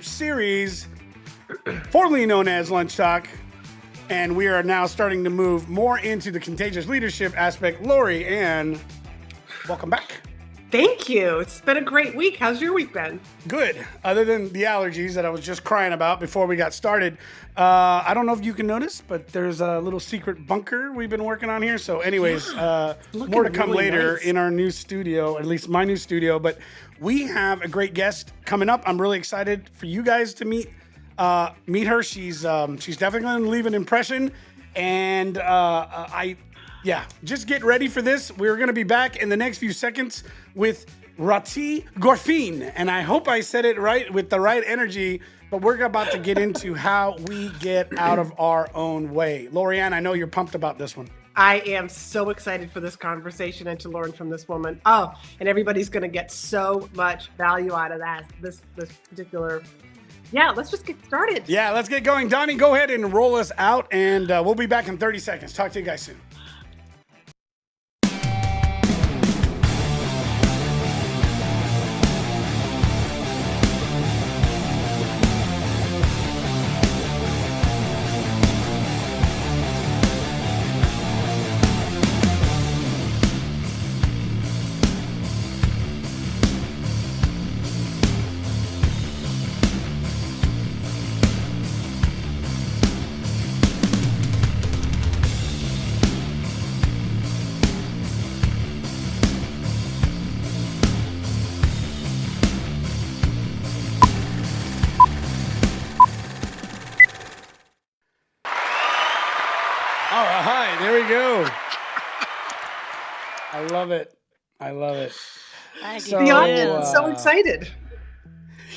series formerly known as Lunch Talk, and we are now starting to move more into the contagious leadership aspect. Lori Ann, welcome back. Thank you. It's been a great week. How's your week been? Good. Other than the allergies that I was just crying about before we got started, I don't know if you can notice, but there's a little secret bunker we've been working on here. So anyways, more to come really later nice. in our new studio, at least my new studio. But we have a great guest coming up. I'm really excited for you guys to meet her. She's definitely going to leave an impression. And just get ready for this. We're going to be back in the next few seconds with Rahti Gorfien. And I hope I said it right with the right energy, but we're about to get into how we get out of our own way. Lorianne, I know you're pumped about this one. I am so excited for this conversation and to learn from this woman. Oh, and everybody's going to get so much value out of this particular. Yeah, let's just get started. Yeah, let's get going. Donnie, go ahead and roll us out, and we'll be back in 30 seconds. Talk to you guys soon. All right, there we go. I love it. The audience is so excited.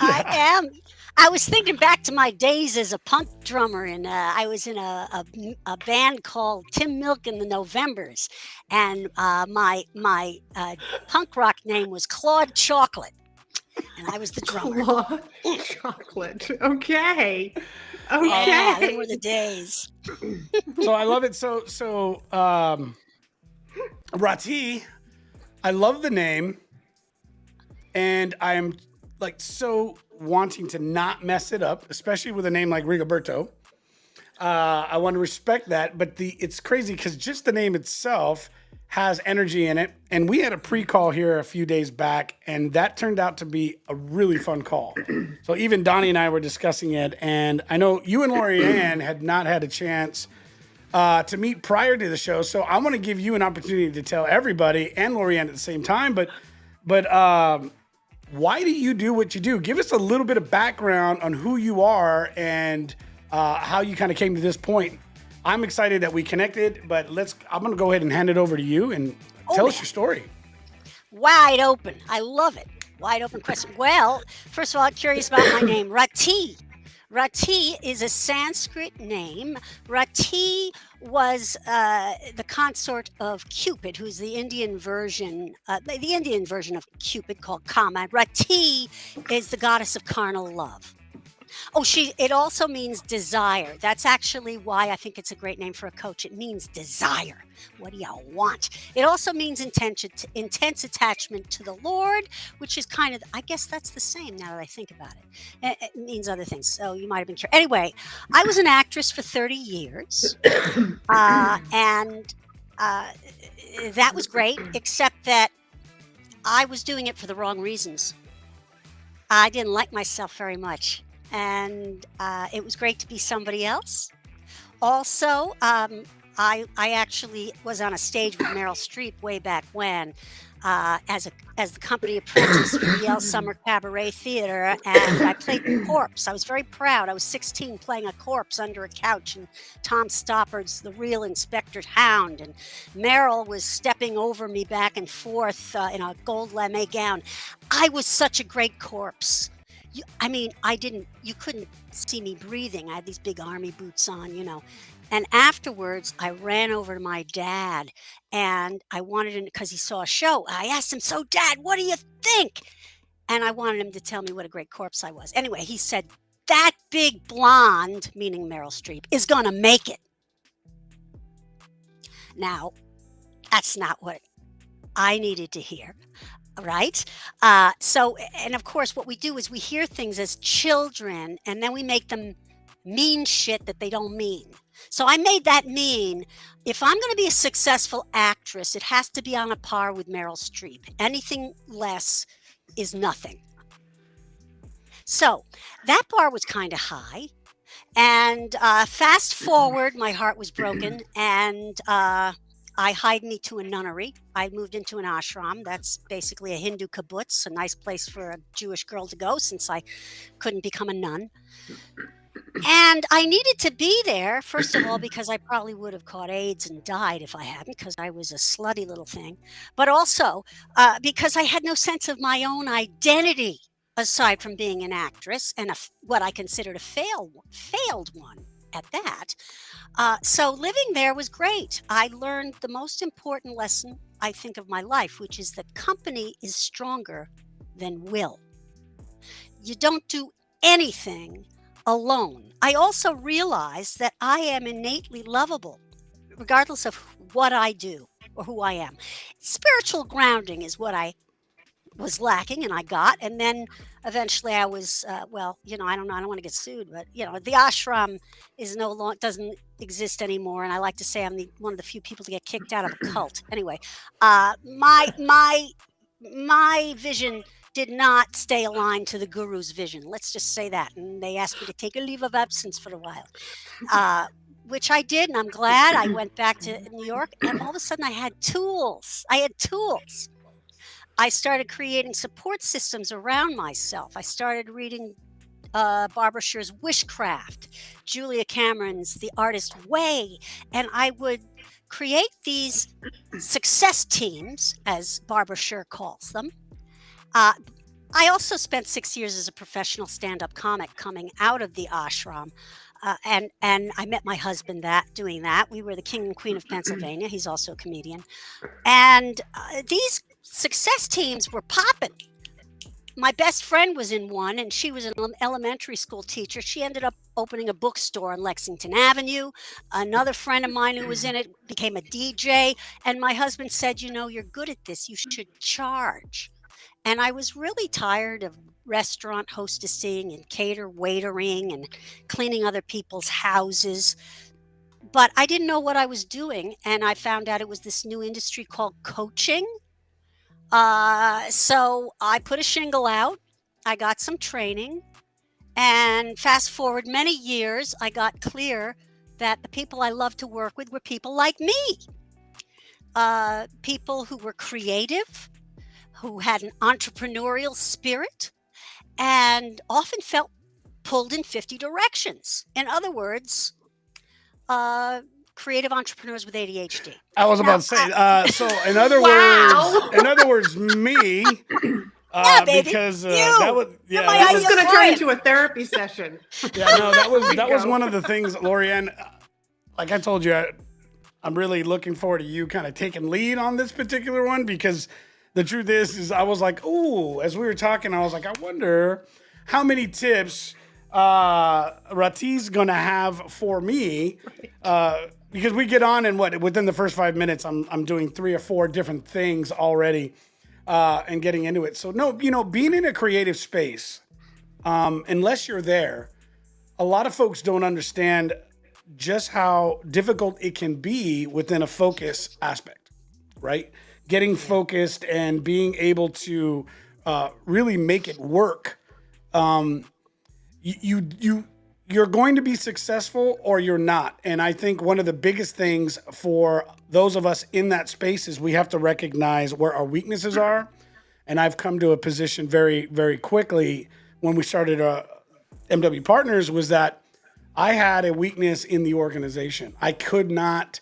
I am. I was thinking back to my days as a punk drummer, and I was in a band called Tim Milk and the Novembers, and my punk rock name was Claude Chocolate, and I was the drummer. Claude Chocolate. Okay. Yeah, they were the days. So I love it. So Rahti, I love the name, and I'm like so wanting to not mess it up, especially with a name like Rigoberto. I want to respect that, but it's crazy because just the name itself has energy in it. And we had a pre-call here a few days back, and that turned out to be a really fun call. So even Donnie and I were discussing it, and I know you and Lori Ann had not had a chance to meet prior to the show. So I want to give you an opportunity to tell everybody and Lori Ann at the same time, but why do you do what you do? Give us a little bit of background on who you are and how you kind of came to this point. I'm excited that we connected, but I'm going to go ahead and hand it over to you and tell us your story. Wide open. I love it. Wide open question. Well, first of all, I'm curious about my name, Rahti. Rahti is a Sanskrit name. Rahti was the consort of Cupid, who's the Indian version of Cupid called Kama. Rahti is the goddess of carnal love. Oh, it also means desire. That's actually why I think it's a great name for a coach. It means desire. What do you want? It also means intense attachment to the Lord, which is kind of, I guess that's the same now that I think about it. It means other things. So you might have been curious. Anyway, I was an actress for 30 years. And that was great, except that I was doing it for the wrong reasons. I didn't like myself very much. And it was great to be somebody else. Also, I actually was on a stage with Meryl Streep way back when as the company apprentice for the Yale Summer Cabaret Theater, and I played the corpse. I was very proud. I was 16 playing a corpse under a couch, and Tom Stoppard's the real Inspector Hound, and Meryl was stepping over me back and forth in a gold lame gown. I was such a great corpse. You couldn't see me breathing. I had these big army boots on, And afterwards, I ran over to my dad, and I wanted him, because he saw a show. I asked him, "So, Dad, what do you think?" And I wanted him to tell me what a great corpse I was. Anyway, he said, "That big blonde," meaning Meryl Streep, "is going to make it." Now, that's not what I needed to hear. right? And of course, what we do is we hear things as children and then we make them mean shit that they don't mean. So I made that mean. If I'm going to be a successful actress, it has to be on a par with Meryl Streep. Anything less is nothing. So that bar was kind of high. And fast forward, my heart was broken, and I hied me to a nunnery. I moved into an ashram. That's basically a Hindu kibbutz, a nice place for a Jewish girl to go since I couldn't become a nun. And I needed to be there, first of all, because I probably would have caught AIDS and died if I hadn't, because I was a slutty little thing. But also because I had no sense of my own identity aside from being an actress and what I considered a failed one at that. So living there was great. I learned the most important lesson, I think, of my life, which is that company is stronger than will. You don't do anything alone. I also realized that I am innately lovable, regardless of what I do or who I am. Spiritual grounding is what I was lacking and I got. And then eventually I was, I don't know, I don't want to get sued, but the ashram is doesn't exist anymore. And I like to say I'm one of the few people to get kicked out of a cult. Anyway, my vision did not stay aligned to the guru's vision. Let's just say that. And they asked me to take a leave of absence for a while, which I did. And I'm glad. I went back to New York and all of a sudden I had tools. I started creating support systems around myself. I started reading Barbara Sher's Wishcraft, Julia Cameron's The Artist Way, and I would create these success teams, as Barbara Sher calls them. I also spent 6 years as a professional stand-up comic coming out of the ashram. And I met my husband doing that. We were the king and queen of Pennsylvania. He's also a comedian. And these success teams were popping. My best friend was in one, and she was an elementary school teacher. She ended up opening a bookstore on Lexington Avenue. Another friend of mine who was in it became a DJ. And my husband said, you're good at this. You should charge. And I was really tired of restaurant hostessing and waitering and cleaning other people's houses. But I didn't know what I was doing. And I found out it was this new industry called coaching. So I put a shingle out. I got some training. And fast forward many years, I got clear that the people I loved to work with were people like me. People who were creative, who had an entrepreneurial spirit, and often felt pulled in 50 directions. In other words, creative entrepreneurs with ADHD. I was about to say. So in other words, me. Baby. Because that this is going to turn into a therapy session. Yeah, no, that was one of the things, Lorianne. Like I told you, I'm really looking forward to you kind of taking lead on this particular one, because the truth is I was like, ooh, as we were talking, I was like, I wonder how many tips Rahti's gonna have for me, because we get on and within the first 5 minutes, I'm doing 3 or 4 different things already, and getting into it. So no, being in a creative space, unless you're there, a lot of folks don't understand just how difficult it can be within a focus aspect, right? Getting focused and being able to really make it work. You're going to be successful or you're not. And I think one of the biggest things for those of us in that space is we have to recognize where our weaknesses are. And I've come to a position very, very quickly when we started MW Partners, was that I had a weakness in the organization. I could not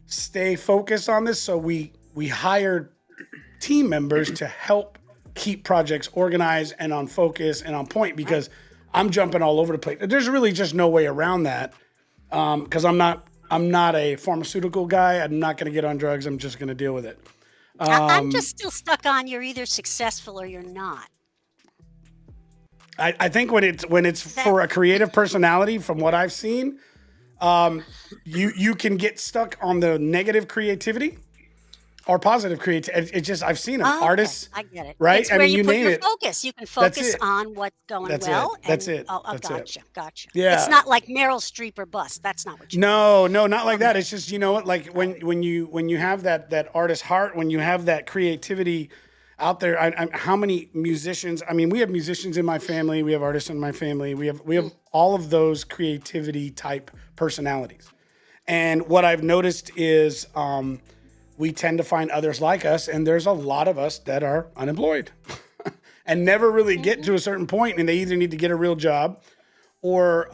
stay focused on this. So we hired team members to help keep projects organized and on focus and on point, because I'm jumping all over the place. There's really just no way around that, because I'm not a pharmaceutical guy. I'm not going to get on drugs. I'm just going to deal with it. I'm just still stuck on you're either successful or you're not. I think when it's for a creative personality, from what I've seen, you can get stuck on the negative creativity. or positive creativity. It's just, I've seen them, Oh, okay. artists, I get it. right? It's I where mean, you you put name your it. focus. You can That's focus it. on what's going That's well. it. That's And it. oh, That's it. gotcha. Yeah. It's not like Meryl Streep or bust. That's not what you mean. No, not like that. It's just, you know what, like when you have that artist heart, when you have that creativity out there. How many musicians? I mean, we have musicians in my family. We have artists in my family. We have all of those creativity type personalities. And what I've noticed is we tend to find others like us, and there's a lot of us that are unemployed and never really get to a certain point, and they either need to get a real job or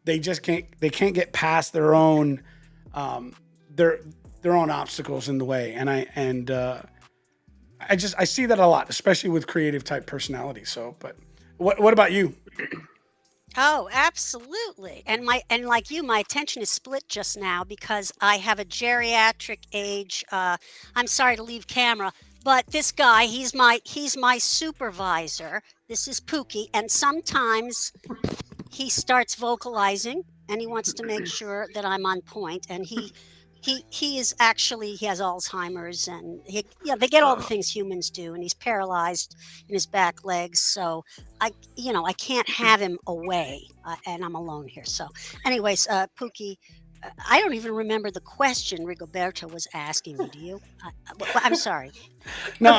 they just can't get past their own obstacles in the way. And I see that a lot, especially with creative type personalities. So, but what about you? Oh, absolutely. And like you, my attention is split just now because I have a geriatric age. I'm sorry to leave camera, but this guy, he's my supervisor. This is Pookie, and sometimes he starts vocalizing, and he wants to make sure that I'm on point. And he is actually, he has Alzheimer's, and they get all the things humans do, and he's paralyzed in his back legs. So I can't have him away, and I'm alone here. So anyways, Pookie, I don't even remember the question Rigoberto was asking me. Do you? I'm sorry. No,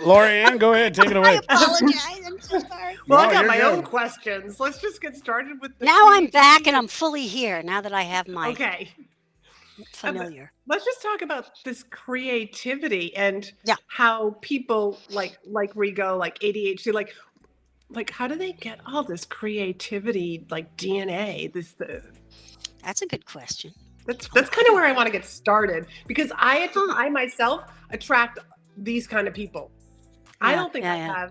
Lorianne, go ahead, take it I away. apologize. I'm so sorry. Well, No, I got you're my good. own questions. Let's just get started with the Now I'm creativity. back and I'm fully here. Now that I have my Okay. familiar. Let's just talk about this creativity and Yeah. how people like Rigo, like ADHD, like how do they get all this creativity, like DNA? That's a good question. That's kind of where I want to get started, because I myself attract these kind of people. I don't think I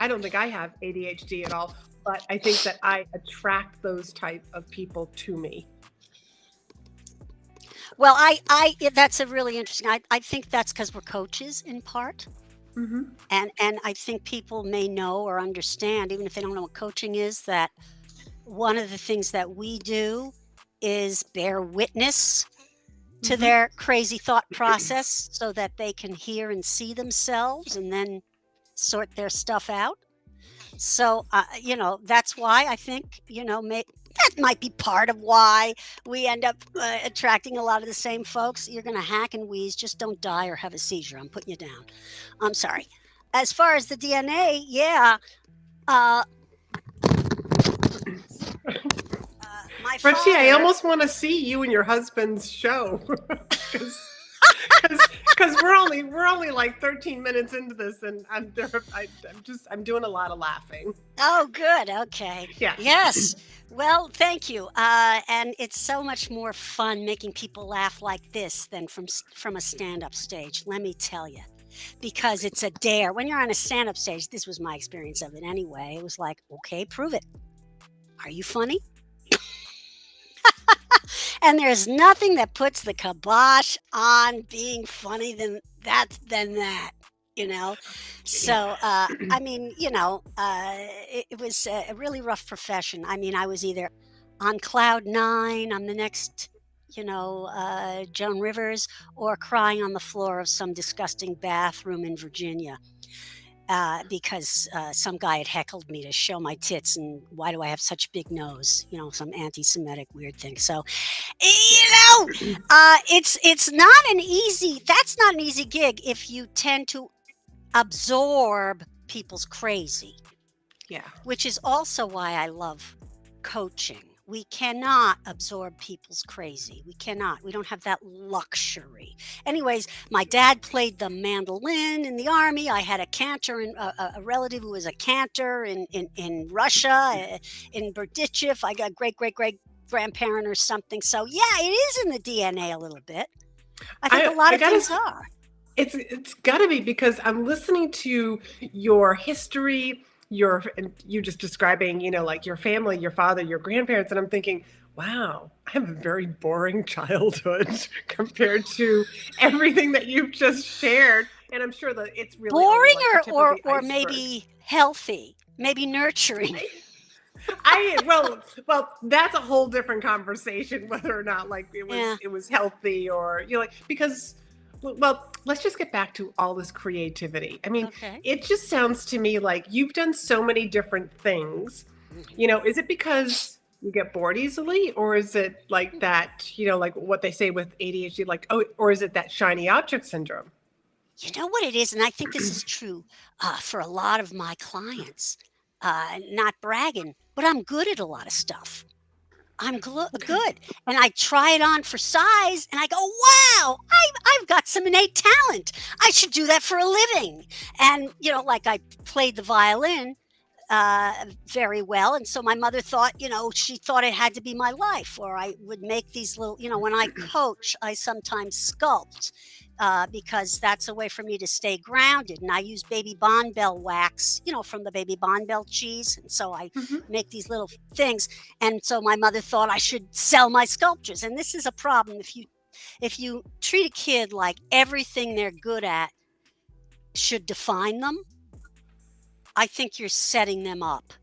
don't think I have ADHD at all, but I think that I attract those type of people to me. Well, that's a really interesting. I think that's because we're coaches in part, Mm-hmm. and I think people may know or understand, even if they don't know what coaching is, that one of the things that we do is bear witness to Mm-hmm. their crazy thought process, so that they can hear and see themselves, and then sort their stuff out. So, that's why I think, that might be part of why we end up attracting a lot of the same folks. You're going to hack and wheeze. Just don't die or have a seizure. I'm putting you down. I'm sorry. As far as the DNA, yeah. My Richie, I father- almost want to see you and your husband's show, because we're only like 13 minutes into this, and I'm doing a lot of laughing. Oh, good. Okay. Yeah. Yes. Well, thank you. And it's so much more fun making people laugh like this than from a stand-up stage. Let me tell you, because it's a dare. When you're on a stand-up stage, this was my experience of it anyway. It was like, okay, prove it. Are you funny? And there's nothing that puts the kibosh on being funny than that. So I mean, it was a really rough profession. I mean, I was either on cloud nine, I'm the next Joan Rivers, or crying on the floor of some disgusting bathroom in Virginia because some guy had heckled me to show my tits, and why do I have such big nose? Some anti-Semitic weird thing. So it's not an easy. That's not an easy gig if you tend to absorb people's crazy. Yeah. Which is also why I love coaching. We cannot absorb people's crazy. We cannot. We don't have that luxury. Anyways, my dad played the mandolin in the army. I had a cantor, a relative who was a cantor in Russia, in Berdichev. I got great grandparent or something. So yeah, it is in the DNA a little bit. I think a lot of things are. It's got to be, because I'm listening to your history, you just describing, like your family, your father, your grandparents, and I'm thinking, wow, I have a very boring childhood compared to everything that you've just shared. And I'm sure that it's really boring or maybe healthy, maybe nurturing. Well, that's a whole different conversation, whether or not like it was healthy, or because Well, let's just get back to all this creativity. I mean, Okay. it just sounds to me like you've done so many different things. Mhm. Is it because you get bored easily, or is it like that, like what they say with ADHD, like, oh, or is it that shiny object syndrome? You know what it is, and I think this is true for a lot of my clients. Not bragging, but I'm good at a lot of stuff. Okay. Good, and I try it on for size, and I go, "Wow, I've got some innate talent. I should do that for a living." And like I played the violin very well, and so my mother thought, she thought it had to be my life. Or I would make these little, when I coach, I sometimes sculpt. Because that's a way for me to stay grounded. And I use baby Bonbell wax, from the baby Bonbell cheese. And so I Hmm. make these little things. And so my mother thought I should sell my sculptures. And this is a problem if you treat a kid like everything they're good at should define them. I think you're setting them up.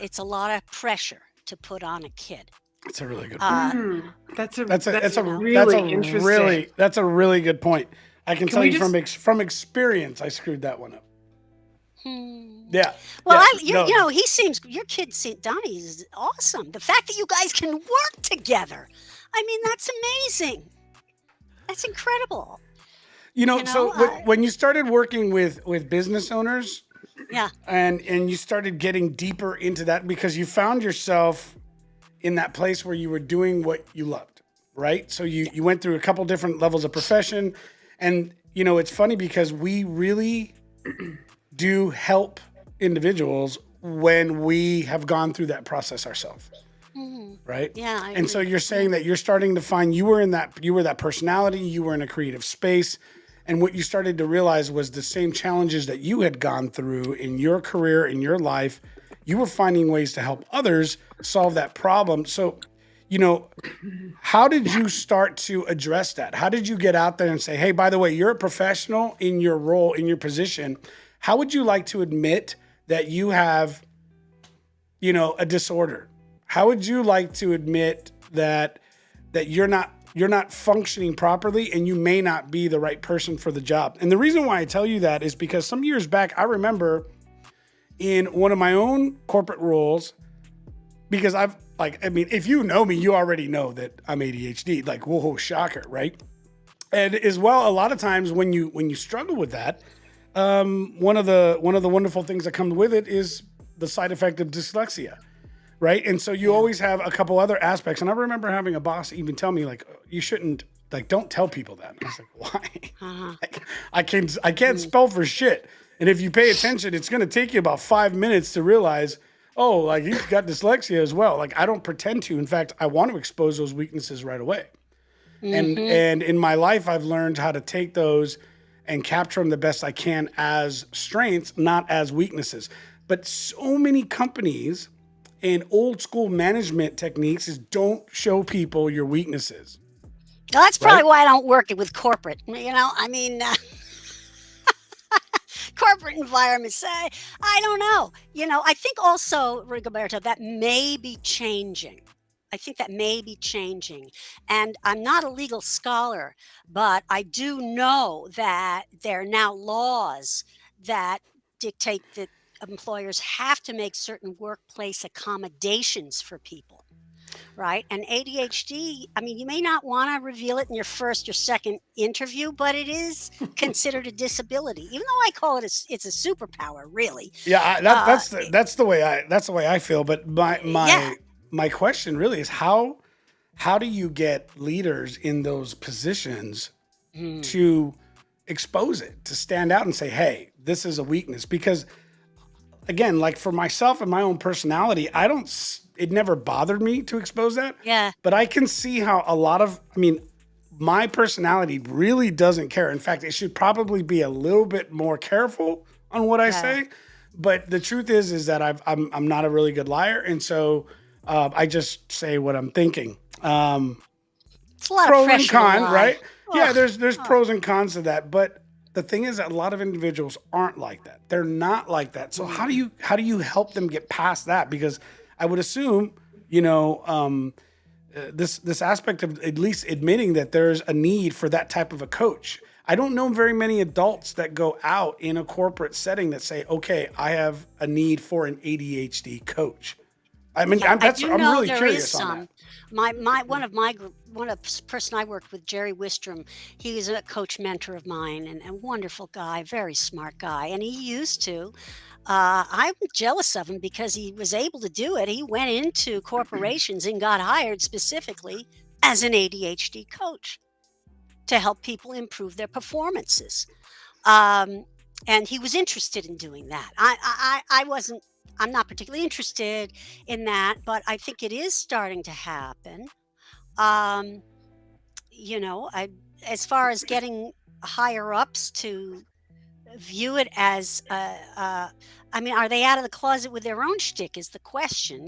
It's a lot of pressure to put on a kid. That's a really good point. Uh, Mm, that's a That's a that's that's a that's really a interesting. that's a really good point. I can Can tell we you just from experience, I screwed that one up. hmm. Yeah, Well, yeah, you no, know, he seems your kid, Donnie, is awesome. The fact that you guys can work together, I mean, that's amazing. That's incredible. You So know, when you started working with business owners yeah, and you started getting deeper into that because you found yourself in that place where you were doing what you loved, right? So yeah. you went through a couple different levels of profession, and it's funny because we really do help individuals when we have gone through that process ourselves, Mhm. right? Yeah, I And so agree. you're Yeah. saying that you're starting to find you were that personality, you were in a creative space, and what you started to realize was the same challenges that you had gone through in your career, in your life, you were finding ways to help others solve that problem. So, you know, how did you start to address that? How did you get out there and say, "Hey, by the way, you're a professional in your role, in your position. How would you like to admit that you have, a disorder? How would you like to admit that you're not functioning properly and you may not be the right person for the job?" And the reason why I tell you that is because some years back, I remember in one of my own corporate roles, because if you know me, you already know that I'm ADHD. Like, whoa, shocker, right? And as well, a lot of times when you struggle with that, one of the wonderful things that comes with it is the side effect of dyslexia, right? And so you Yeah. always have a couple other aspects. And I remember having a boss even tell me, like, you shouldn't, like, don't tell people that. And I was like, why? Uh-huh. Like, I can't Mm. spell for shit. And if you pay attention, it's going to take you about 5 minutes to realize, oh, like, he's got dyslexia as well. Like, I don't pretend to. In fact, I want to expose those weaknesses right away. And Mhm. and in my life, I've learned how to take those and capture them the best I can as strengths, not as weaknesses. But so many companies and old school management techniques is don't show people your weaknesses, Well, that's right? probably why I don't work it with corporate. I mean, corporate environments. I don't know. I think also, Rigoberto, that may be changing. I think that may be changing. And I'm not a legal scholar, but I do know that there are now laws that dictate that employers have to make certain workplace accommodations for people. Right? And ADHD, I mean, you may not want to reveal it in your first or second interview, but it is considered a disability. Even though I call it it's a superpower, really. Yeah, Uh, that's the way I feel. But my yeah. my my question really is how do you get leaders in those positions Mm, to expose it, to stand out and say, hey, this is a weakness? Because again, like for myself and my own personality, it never bothered me to expose that. yeah. But I can see how my personality really doesn't care. In fact, it should probably be a little bit more careful on what I Yeah. say. But the truth is that I'm not a really good liar. And so I just say what I'm thinking. It's a lot of Pros and pressure to cons, lie. right? Yeah, Ugh. there's Oh. pros and cons to that, but the thing is that a lot of individuals aren't like that. They're not like that. So how do you help them get past that? Because I would assume, you know, this aspect of at least admitting that there's a need for that type of a coach. I don't know very many adults that go out in a corporate setting that say, "Okay, I have a need for an ADHD coach." I mean, Yeah, I do I'm know really there is curious on that. some. One of the person I worked with, Jerry Wistrom, he was a coach mentor of mine and a wonderful guy, very smart guy. And he used to, I'm jealous of him because he was able to do it. He went into corporations and got hired specifically as an ADHD coach to help people improve their performances. Um, and he was interested in doing that. I wasn't. I'm not particularly interested in that, but I think it is starting to happen. Um, I as far as getting higher ups to view it as, I mean, are they out of the closet with their own shtick? Is the question.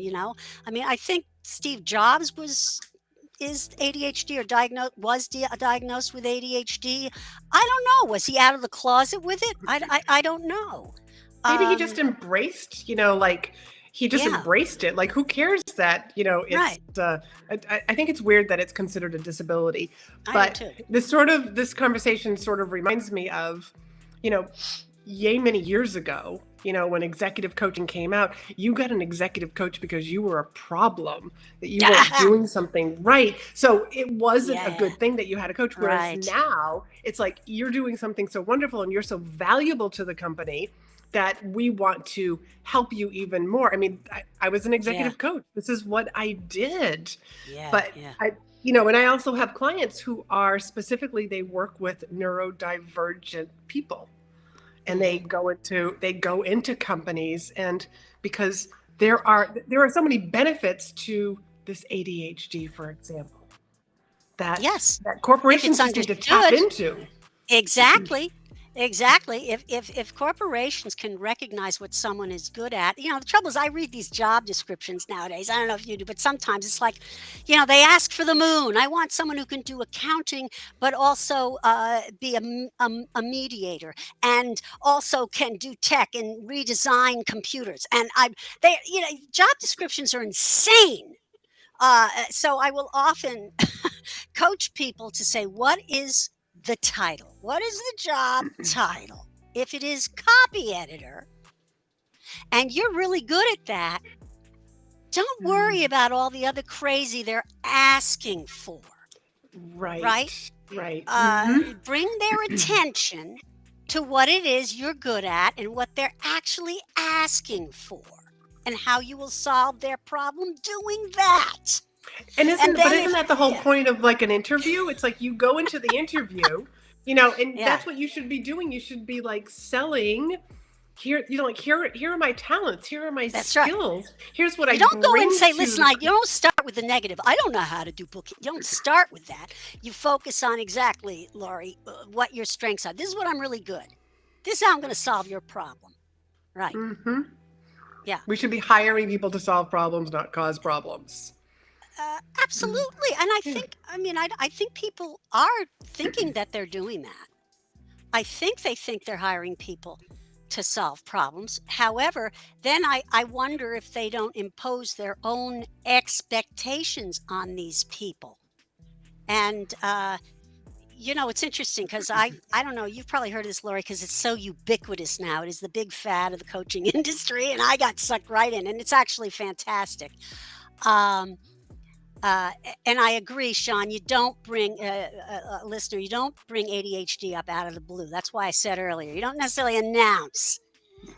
I mean, I think Steve Jobs is ADHD or diagnosed with ADHD. I don't know. Was he out of the closet with it? I don't know. Maybe he just embraced, like he just Yeah, embraced it. Like, who cares that, it's, right. I think it's weird that it's considered a disability, I do but too. this conversation sort of reminds me of, you know, yay many years ago, when executive coaching came out, you got an executive coach because you were a problem, that you weren't doing something right. So it wasn't a Yeah, good thing that you had a coach. Whereas right. now it's like you're doing something so wonderful and you're so valuable to the company that we want to help you even more. I mean, I was an Yeah, executive coach. This is what I did. yeah, But yeah. and I also have clients who are specifically, they work with neurodivergent people, and Hmm. they go into companies, and because there are so many benefits to this ADHD, for example, that Yes, if corporations it's just need to tap understood. into. Exactly. Exactly. If corporations can recognize what someone is good at, the trouble is I read these job descriptions nowadays. I don't know if you do, but sometimes it's like, they ask for the moon. I want someone who can do accounting, but also be a mediator, and also can do tech and redesign computers. And job descriptions are insane. So I will often coach people to say, what is the title? What is the job title? If it is copy editor and you're really good at that, don't worry about all the other crazy they're asking for, right? Right, right. Uh, Bring their attention to what it is you're good at and what they're actually asking for, and how you will solve their problem doing that. And And then isn't if, that the whole yeah, point of like an interview? It's like you go into the interview, and yeah, that's what you should be doing. You should be like selling. Here, like, here are my talents. Here are my that's right. skills. Here's what You I don't go and bring say, to listen, the. you don't start with the negative. I don't know how to do booking. You don't start with that. You focus on exactly, Laurie, what your strengths are. This is what I'm really good. This is how I'm going to solve your problem. Right. Hmm. Yeah. We should be hiring people to solve problems, not cause problems. Absolutely. And Yeah. I think people are thinking that they're doing that. I think they think they're hiring people to solve problems. However, then I wonder if they don't impose their own expectations on these people. And it's interesting because I don't know. You've probably heard of this, Lori, because it's so ubiquitous now. It is the big fad of the coaching industry, and I got sucked right in, and it's actually fantastic. Um, and I agree, Sean. You don't bring listener. You don't bring ADHD up out of the blue. That's why I said earlier. You don't necessarily announce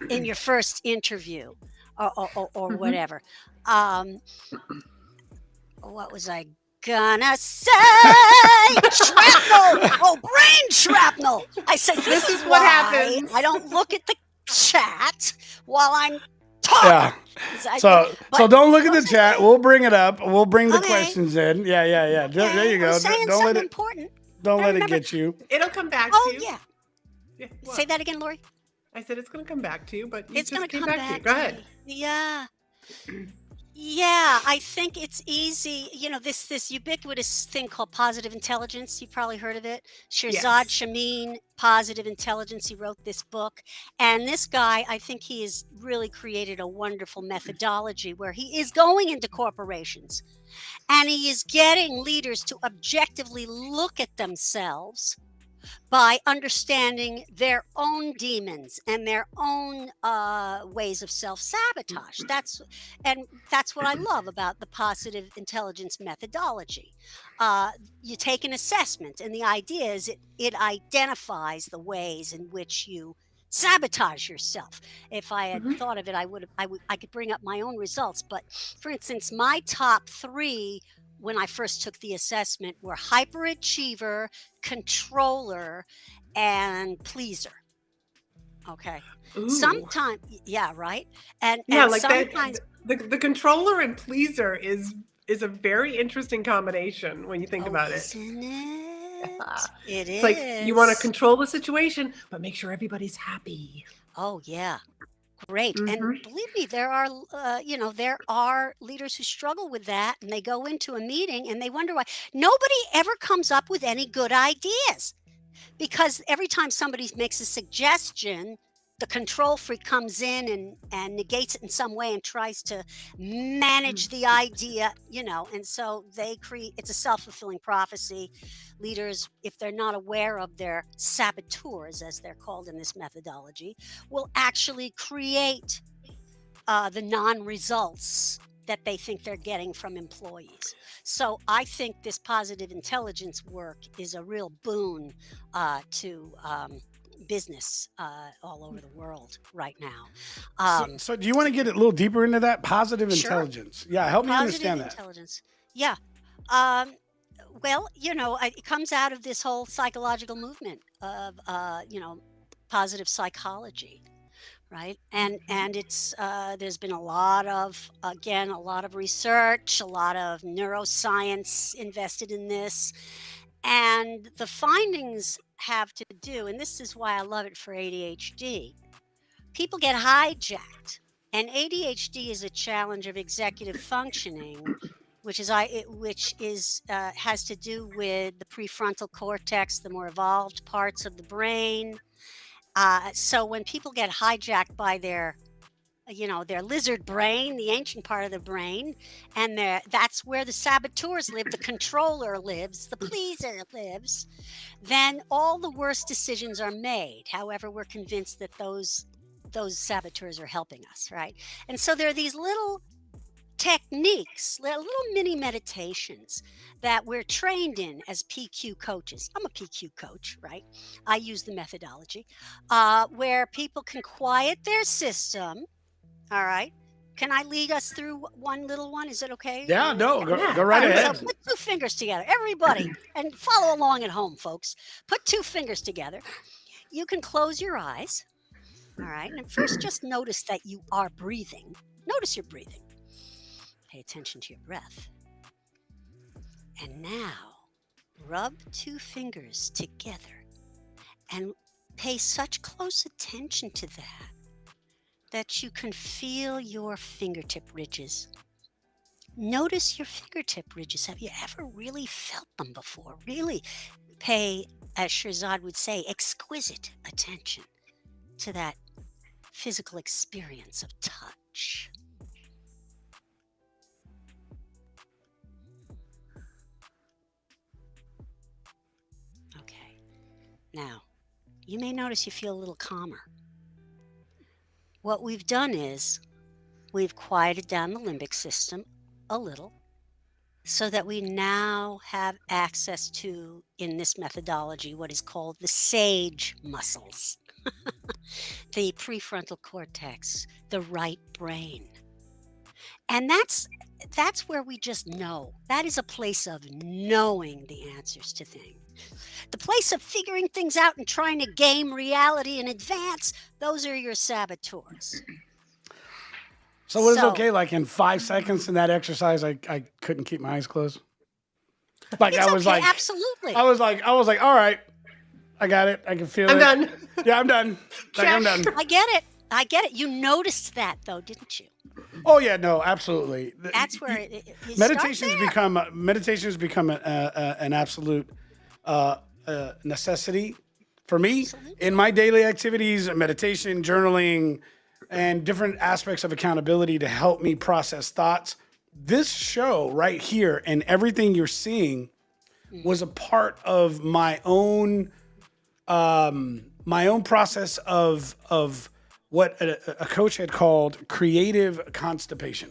in your first interview or Hmm. whatever. Um, what was I gonna say? Shrapnel! Oh, brain shrapnel! I said, this This is is what why happens. I don't look at the chat while I'm talking. Yeah. 'Cause So but don't look at what the was I chat. saying? We'll bring it up. We'll bring the Okay, questions in. Yeah, yeah, yeah. There okay. you I go. was saying Don't let something it. important. Don't I let it remember. get you. It'll come back to Oh, you. yeah. Yeah, Say what? that again, Lori. I said it's going to come back to you, but it It's going just to came come back to you. back Go to ahead. me. Yeah. Yeah, I think it's easy. This ubiquitous thing called positive intelligence. You probably heard of it. Shirzad Yes. Shamin, Positive Intelligence. He wrote this book, and this guy, I think he has really created a wonderful methodology where he is going into corporations and he is getting leaders to objectively look at themselves by understanding their own demons and their own ways of self-sabotage. That's what I love about the positive intelligence methodology. You take an assessment, and the idea is it identifies the ways in which you sabotage yourself. If I had Mhm. thought of it, I could bring up my own results. But for instance, my top three when I first took the assessment were hyperachiever, controller, and pleaser. Okay. Ooh. Sometimes, yeah, right. Yeah, And like that sometimes, the controller and pleaser is a very interesting combination when you think oh, about it. isn't Yeah. it? It It's like you want to is. control the situation, but make sure everybody's happy. Oh, yeah. Great. And Mhm. believe me, there are leaders who struggle with that, and they go into a meeting and they wonder why nobody ever comes up with any good ideas. Because every time somebody makes a suggestion, the control freak comes in and negates it in some way and tries to manage the idea, and so they create it's a self-fulfilling prophecy. Leaders, if they're not aware of their saboteurs, as they're called in this methodology, will actually create the non-results that they think they're getting from employees. So I think this positive intelligence work is a real boon to business all over the world right now. So, Um, so do you want to get a little deeper into that positive sure, intelligence? Yeah, help me positive understand that. intelligence. Yeah. Um, well, it comes out of this whole psychological movement of, positive psychology, right? And it's there's been a lot of research, a lot of neuroscience invested in this, and the findings have to do, and this is why I love it for ADHD. People get hijacked, and ADHD is a challenge of executive functioning, which is has to do with the prefrontal cortex, the more evolved parts of the brain. So when people get hijacked by their lizard brain, the ancient part of the brain, and that's where the saboteurs live, the controller lives, the pleaser lives, then all the worst decisions are made. However, we're convinced that those saboteurs are helping us, right? And so there are these little techniques, little mini meditations that we're trained in as PQ coaches. I'm a PQ coach, right? I use the methodology where people can quiet their system. All right. Can I lead us through one little one? Is it okay? Yeah, no, go Yeah, right All right. do So ahead. it. put two fingers together, everybody, and follow along at home, folks. Put two fingers together. You can close your eyes. All right. And at first, just notice that you are breathing. Notice your breathing. Pay attention to your breath. And now, rub two fingers together and pay such close attention to that you can feel your fingertip ridges. Notice your fingertip ridges. Have you ever really felt them before? Really pay, as Shirzad would say, exquisite attention to that physical experience of touch. Okay. Now, you may notice you feel a little calmer. What we've done is we've quieted down the limbic system a little so that we now have access to, in this methodology, what is called the sage muscles, the prefrontal cortex, the right brain. And that's where we just know. That is a place of knowing the answers to things. The place of figuring things out and trying to game reality in advance, those are your saboteurs. So was it So okay? Like in 5 seconds in that exercise, I couldn't keep my eyes closed. Like it's okay, absolutely. I was like, all right, I got it. I can feel I'm it. done. Yeah, I'm done. Like I'm Check. done. I get it. I get it. You noticed that though, didn't you? Oh yeah, no, absolutely. That's where you Meditation's start there. become an absolute necessity for me Absolutely. in my daily activities, meditation, journaling, and different aspects of accountability to help me process thoughts. This show right here and everything you're seeing was a part of my own process of what a coach had called creative constipation.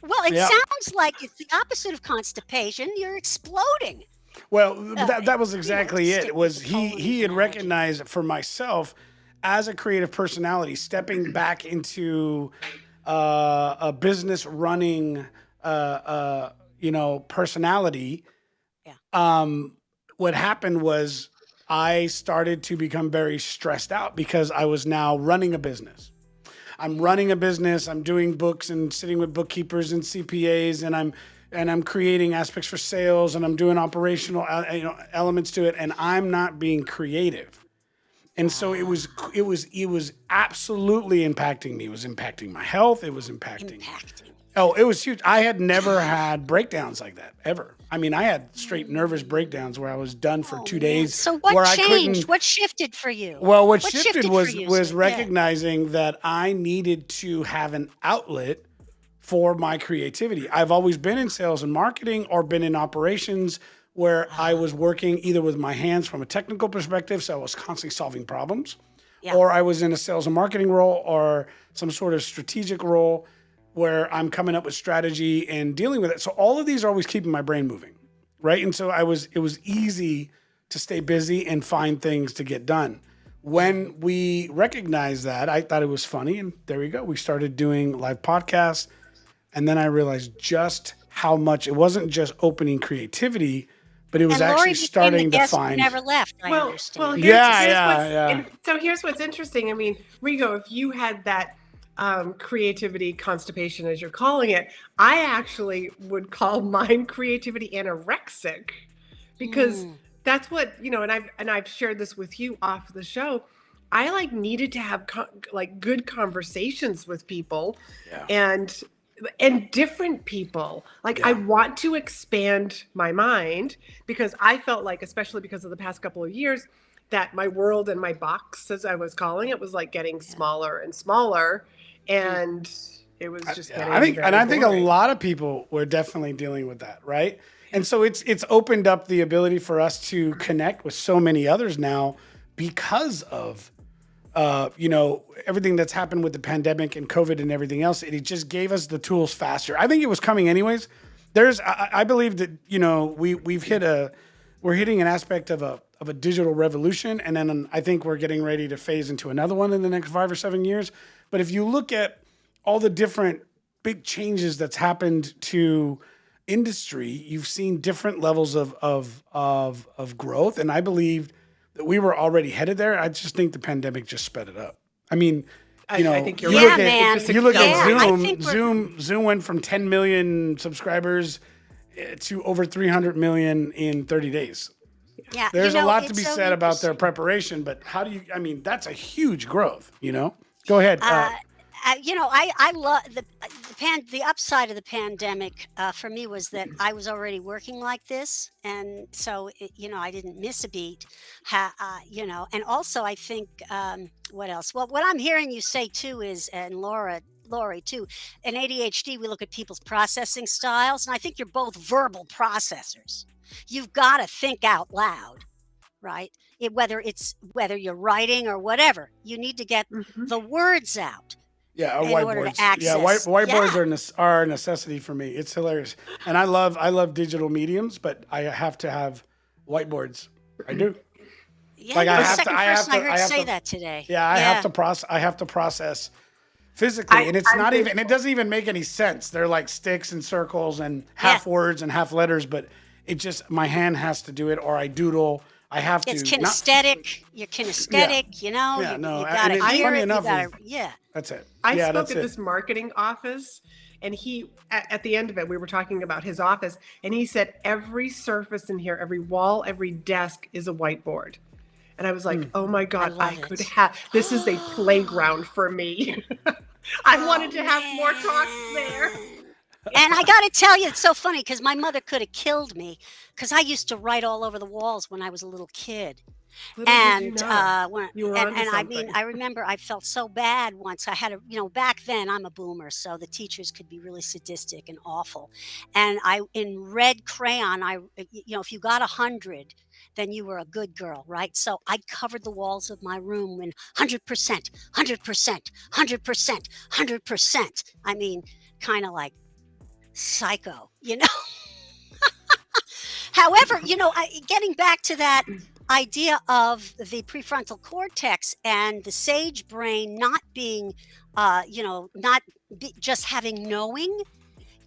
Well, it Yeah. sounds like it's the opposite of constipation. You're exploding. Well, Uh, that was to exactly it. stick It with was the colon he had analogy. recognized for myself as a creative personality, stepping back into a business running, personality. Yeah. What happened was I started to become very stressed out because I was now running a business. I'm running a business. I'm doing books and sitting with bookkeepers and CPAs, and I'm creating aspects for sales, and I'm doing operational elements to it, and I'm not being creative. And so it was absolutely impacting me. It was impacting my health. It was impacting. Impacting. Oh, it was huge. I had never had breakdowns like that ever. I mean, I had straight nervous breakdowns where I was done for Oh, 2 days, man. So where what I changed? couldn't. What shifted for you? Well, what What shifted shifted for you? was So, yeah. recognizing that I needed to have an outlet for my creativity. I've always been in sales and marketing or been in operations where I was working either with my hands from a technical perspective, so I was constantly solving problems, Yeah. or I was in a sales and marketing role or some sort of strategic role where I'm coming up with strategy and dealing with it. So all of these are always keeping my brain moving, right? And so it was easy to stay busy and find things to get done. When we recognized that, I thought it was funny, and there we go. We started doing live podcasts, and then I realized just how much it wasn't just opening creativity, but it was And Lori actually became the starting to guest who find. never left, I Well, understand. here's, Yeah, here's yeah, what's yeah. so here's what's interesting. I mean, Rigo, if you had that creativity constipation, as you're calling it, I actually would call mine creativity anorexic, because that's what and I've shared this with you off the show. I needed to have good conversations with people, Yeah. and different people. I Yeah. want to expand my mind, because I felt like, especially because of the past couple of years, that my world and my box, as I was calling it, was getting smaller and smaller, and it was just getting I think a boring. lot of people were definitely dealing with that, right? And so it's opened up the ability for us to connect with so many others now because of everything that's happened with the pandemic and COVID and everything else. It just gave us the tools faster. I think it was coming anyways. I believe that we're hitting an aspect of a digital revolution, and then I think we're getting ready to phase into another one in the next 5 or 7 years. But if you look at all the different big changes that's happened to industry, you've seen different levels of growth, and I believe that we were already headed there. I just think the pandemic just sped it up. I mean, I think you're Yeah, right. man. It just you look at Yeah, I Zoom. think we're- Zoom went from 10 million subscribers to over 300 million in 30 days. Yeah, There's a lot to it's be so said about their interesting. preparation, but that's a huge growth, Go ahead. I love the upside of the pandemic for me was that I was already working like this, and so I didn't miss a beat. And also I think what else? Well, what I'm hearing you say too is, and Lori too, in ADHD we look at people's processing styles, and I think you're both verbal processors. You've got to think out loud, right? Whether you're writing or whatever, you need to get Mhm. the words out Yeah, or in order to whiteboards. Yeah, access. whiteboards Yeah. are a necessity for me. It's hilarious, and I love digital mediums, but I have to have whiteboards. I do. Yeah, Like you're I the have to. second I have person to. I heard I have say to. that today. Yeah, Yeah. I have to process physically, and it's I'm not even. And visual. it doesn't even make any sense. They're like sticks and circles and Yeah. half words and half letters, but it just my hand has to do it, or I doodle. I have It's to. Not. kinesthetic. You're kinesthetic, Yeah. You, No. you And gotta hear funny it. enough, Yeah. that's it. I Yeah, spoke that's at it. this marketing office, and he, at the end of it, we were talking about his office, and he said every surface in here, every wall, every desk is a whiteboard. And I was like, oh my I God, I love could it. have, this is a playground for me. I Oh wanted to have more talks there. man. And I got to tell you, it's so funny because my mother could have killed me because I used to write all over the walls when I was a little kid. Little did you And know, when you were onto and I mean, something. I remember I felt so bad once. I had a, back then I'm a boomer, so the teachers could be really sadistic and awful. And I, in red crayon, if you got 100, then you were a good girl, right? So I covered the walls of my room in 100%, 100%, 100%, 100%. I mean, kind of like psycho, you know? However, getting back to that idea of the prefrontal cortex and the sage brain not being, not just having knowing,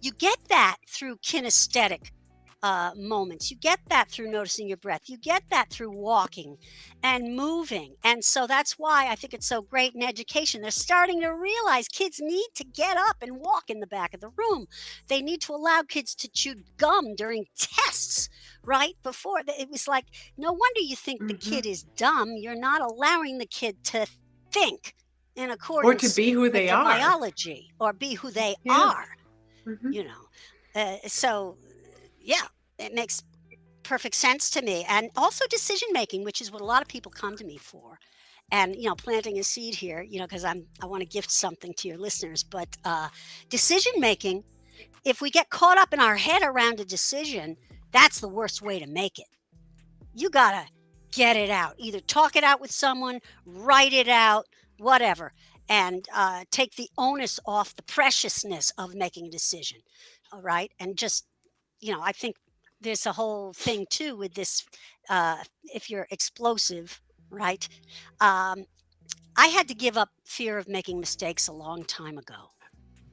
you get that through kinesthetic moments. You get that through noticing your breath. You get that through walking and moving. And so that's why I think it's so great in education. They're starting to realize kids need to get up and walk in the back of the room. They need to allow kids to chew gum during tests, right? Before it was like, no wonder you think the Hmm. kid is dumb. You're not allowing the kid to think in Or to accordance be who with they their are. biology or be who they Yeah. are, Hmm. you know. So yeah, it makes perfect sense to me. And also decision making, which is what a lot of people come to me for. And planting a seed here, because I want to gift something to your listeners. But decision making, if we get caught up in our head around a decision, that's the worst way to make it. You gotta get it out. Either talk it out with someone, write it out, whatever, and take the onus off the preciousness of making a decision. All right, and just I think there's a whole thing too with this. If you're explosive, right? Um, I had to give up fear of making mistakes a long time ago.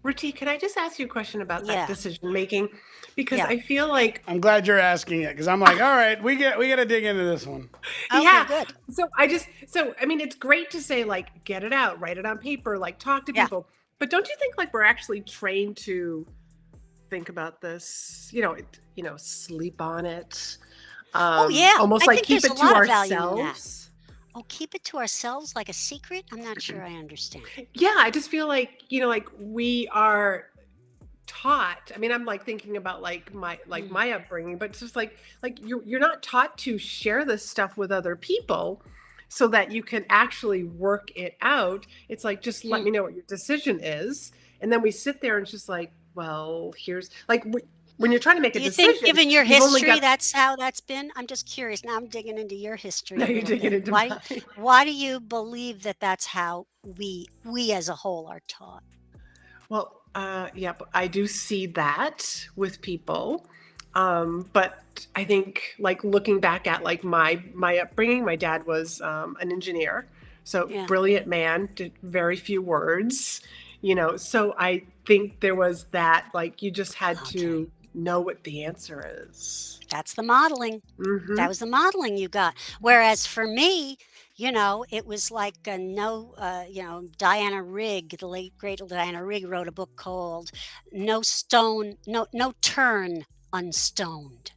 Rati, can I just ask you a question about that Yeah, decision making? Because yeah. I feel like, I'm glad you're asking it because I'm like, all right, we got to dig into this one. Okay, yeah. good. So I mean, it's great to say, like, get it out, write it on paper, like, talk to Yeah. people. But don't you think, like, we're actually trained to think about this, sleep on it, Oh, yeah. almost I like think keep there's a it to lot of value in that. ourselves? Oh, keep it to ourselves like a secret? I'm not sure I understand. Yeah, I just feel like, like we are taught. I mean, I'm like thinking about Mm. my upbringing, but it's just like you're not taught to share this stuff with other people so that you can actually work it out. It's like, just let Hmm. me know what your decision is. And then we sit there and it's just like, well, here's like when you're trying to make a Do you think, decision, given your you've only history, got that's how that's been? I'm just curious. Now I'm digging into your history now a you're little digging bit. into Why? mine. Why do you believe that that's how we as a whole are taught? Well, yeah, I do see that with people. But I think, like, looking back at like my upbringing, my dad was an engineer, so Yeah. brilliant man, did very few words, So I think there was that, like, you just had Okay. to know what the answer is. That's the modeling. Hmm. That was the modeling you got. Whereas for me, it was like no, Diana Rigg, the late great Diana Rigg, wrote a book called No Turn Unstoned.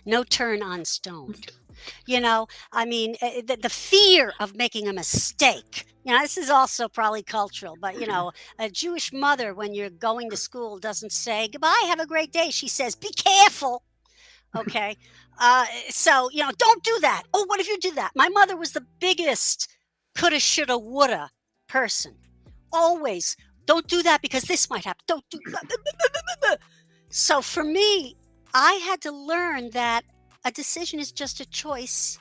No Turn Unstoned. I mean, the fear of making a mistake. This is also probably cultural, but a Jewish mother, when you're going to school, doesn't say goodbye, have a great day. She says, be careful. Okay. So, don't do that. Oh, what if you did that? My mother was the biggest coulda, shoulda, woulda person. Always, don't do that because this might happen. Don't do. So for me, I had to learn that a decision is just a choice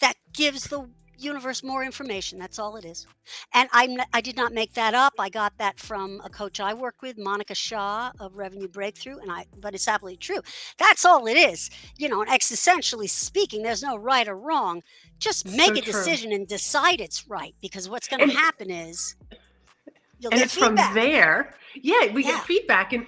that gives the universe more information. That's all it is. And I did not make that up. I got that from a coach I work with, Monica Shaw of Revenue Breakthrough, but it's absolutely true. That's all it is. And existentially speaking, there's no right or wrong. Just So make a true. decision and decide it's right, because what's going to And happen is you'll and get it's from feedback. there, yeah, we get Yeah, feedback, and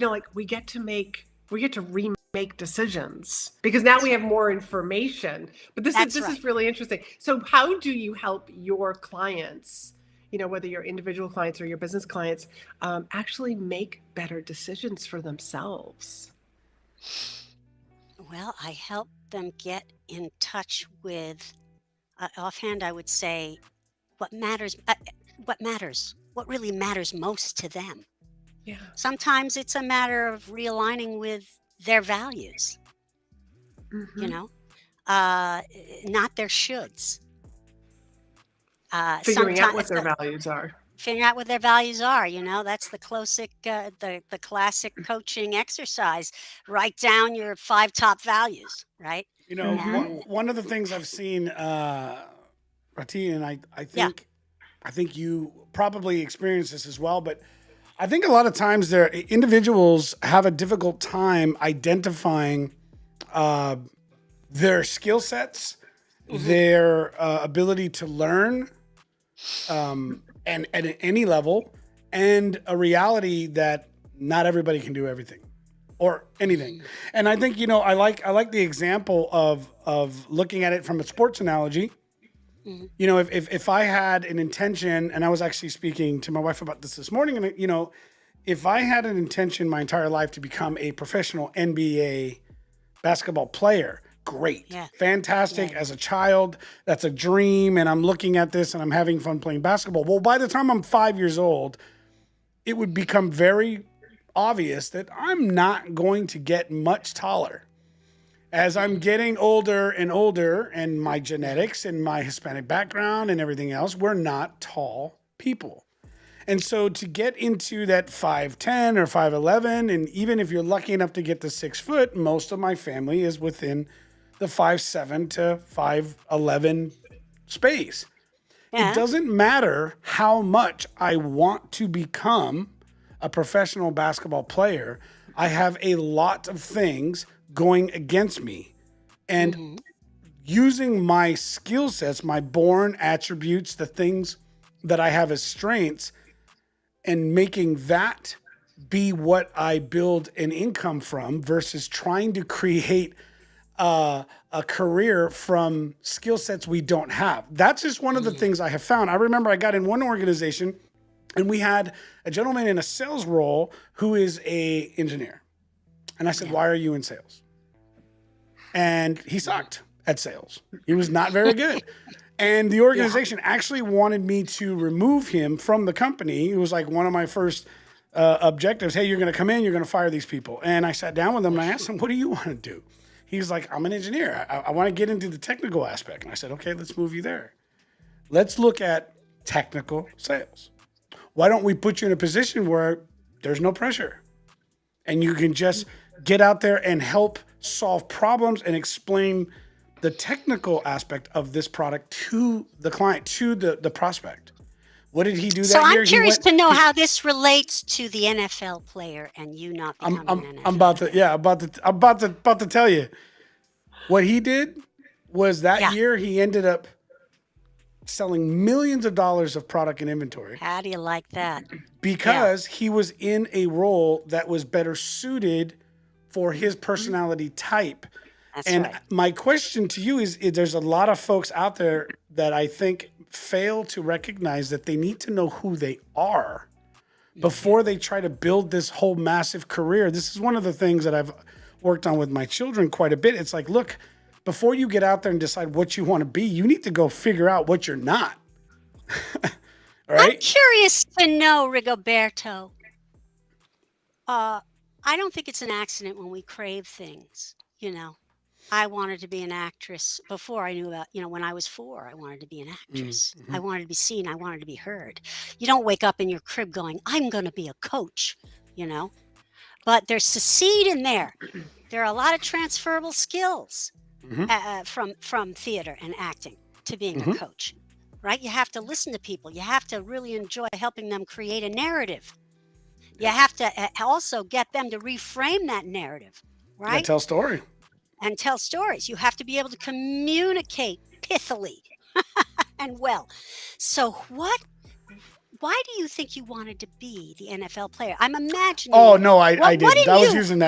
like, we get to remake decisions because now that's we have right. more information. But this is That's this right. is really interesting. So how do you help your clients, whether your individual clients or your business clients, actually make better decisions for themselves? Well, I help them get in touch with offhand, I would say what matters, what really matters most to them. Yeah. Sometimes it's a matter of realigning with their values, you Hmm. know, uh, not their shoulds. Figuring out Sometimes what their values are. figuring out what their values are. That's the classic coaching exercise. Write down your 5 top values, right? Hmm. One of the things I've seen, Rati, and Yeah. I think you probably experience this as well, but I think a lot of times there individuals have a difficult time identifying uh, their skill sets, Hmm. their ability to learn, and at any level, and a reality that not everybody can do everything or anything. And I think I like the example of looking at it from a sports analogy. Hmm. If I had an intention, and I was actually speaking to my wife about this morning, and if I had an intention my entire life to become a professional NBA basketball player, great, Yeah. Yeah. fantastic. Yeah. As a child, that's a dream, and I'm looking at this and I'm having fun playing basketball. Well, by the time I'm 5 years old, it would become very obvious that I'm not going to get much taller. As I'm getting older and older, and my genetics and my Hispanic background and everything else, we're not tall people. And so to get into that 5'10" or 5'11", and even if you're lucky enough to get to 6 foot, most of my family is within the 5'7" to 5'11" space. It Yeah. doesn't matter how much I want to become a professional basketball player. I have a lot of things going against me. And Hmm. using my skill sets, my born attributes, the things that I have as strengths, and making that be what I build an income from versus trying to create a career from skill sets we don't have. That's just one of the things I have found. I remember I got in one organization and we had a gentleman in a sales role who is a engineer. And I said, Yeah. "Why are you in sales?" And he sucked at sales. He was not very good. And the Yeah. organization actually wanted me to remove him from the company. It was like one of my first objectives. Hey, you're going to come in, you're going to fire these people. And I sat down with him and I asked him, "What do you want to do?" He's like, "I'm an engineer. I want to get into the technical aspect." And I said, "Okay, let's move you there. Let's look at technical sales. Why don't we put you in a position where there's no pressure and you can just get out there and help solve problems and explain the technical aspect of this product to the client, to the prospect." What did he do So that I'm year? curious to know how this relates to the NFL player and you not becoming an I'm NFL about to, player. yeah, about to tell you. What he did was that Yeah. year he ended up selling millions of dollars of product and inventory How do you like that? Yeah. because he was in a role that was better suited for his personality type. That's And right. my question to you is there's a lot of folks out there that I think fail to recognize that they need to know who they are before they try to build this whole massive career. This is one of the things that I've worked on with my children quite a bit. It's like, look, before you get out there and decide what you want to be, you need to go figure out what you're not. All I'm right? curious to know, Rigoberto. Uh, I don't think it's an accident when we crave things. I wanted to be an actress before I knew about, when I was 4, I wanted to be an actress. I Mm-hmm. wanted to be seen. I wanted to be heard. You don't wake up in your crib going, I'm going to be a coach, you know? But there's a seed in there. There are a lot of transferable skills Mm-hmm. from theater and acting to being a Mm-hmm. coach, right? You have to listen to people. You have to really enjoy helping them create a narrative. You Yep. have to also get them to reframe that narrative, You got to right? tell a story. And tell stories. You have to be able to communicate pithily and well. So why do you think you wanted to be the NFL player? I'm Oh imagining no, I what didn't. in you,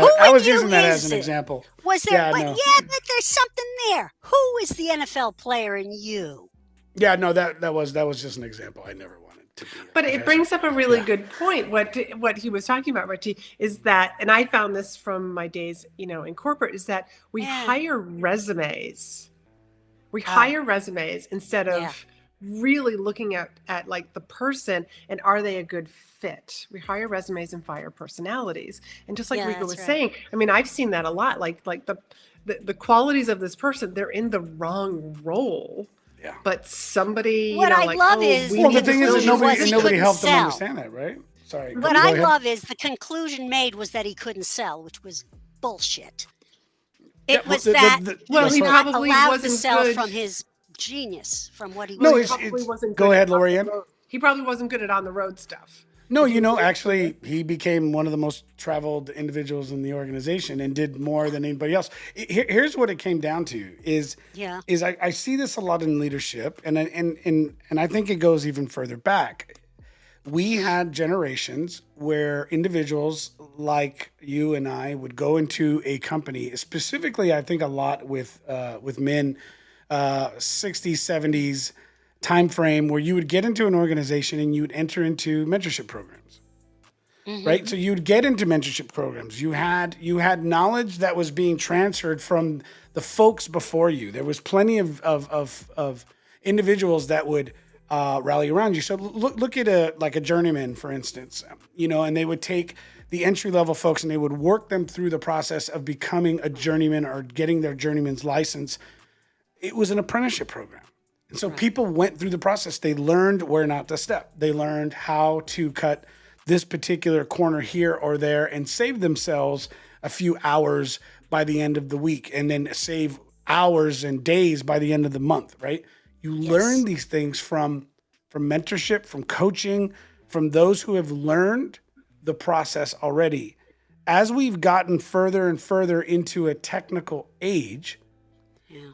who I in was you using that as is an it? example. Was there, Yeah, but no. yeah, but there's something there. Who is the NFL player in you? Yeah, no, that was just an example. I never wanted to be a But it professional. brings up a really Yeah. good point. What he was talking about, Rahti, is that, and I found this from my days, in corporate, is that we Yeah. hire resumes. We hire resumes instead Yeah. of really looking at like the person and are they a good fit. We hire resumes and fire personalities. And just like Yeah, Rika that's was right. saying, I mean, I've seen that a lot. Like the qualities of this person, they're in the wrong role. Yeah. But somebody, What I like, love oh, is we the Well, the need to thing is fill that conclusion this was he nobody couldn't helped them sell. understand that, right? Sorry. What Go I ahead. love is the conclusion made was that he couldn't sell, which was bullshit. Yeah. It was that he Well, was he sorry. not probably allowed to wasn't sell good. from his genius, from what he Well, was No, he doing. probably wasn't Go good ahead, at on the Lorianne. road. He probably wasn't good at on the road stuff. No, If he was really good. actually, he became one of the most traveled individuals in the organization and did more than anybody else. Here's what it came down to: Yeah. I see this a lot in leadership, and I think it goes even further back. We had generations where individuals like you and I would go into a company, specifically, I think a lot with men, 60s, 70s time frame, where you would get into an organization and you would enter into mentorship programs, right? So you'd get into mentorship programs. You had knowledge that was being transferred from the folks before you. There was plenty of individuals that would rally around you. So look at a journeyman, for instance, and they would take the entry level folks and they would work them through the process of becoming a journeyman or getting their journeyman's license. It was an apprenticeship program. And so people went through the process. They learned where not to step. They learned how to cut this particular corner here or there and save themselves a few hours by the end of the week and then save hours and days by the end of the month, right? You learn these things from mentorship, from coaching, from those who have learned the process already. As we've gotten further and further into a technical age,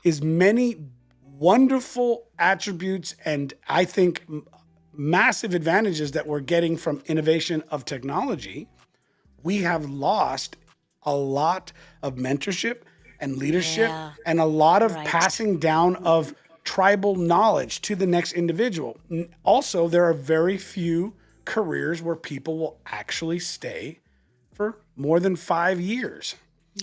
is many wonderful attributes and I think massive advantages that we're getting from innovation of technology. We have lost a lot of mentorship and leadership Yeah. and a lot of Right. passing down of tribal knowledge to the next individual. Also, there are very few careers where people will actually stay for more than 5 years.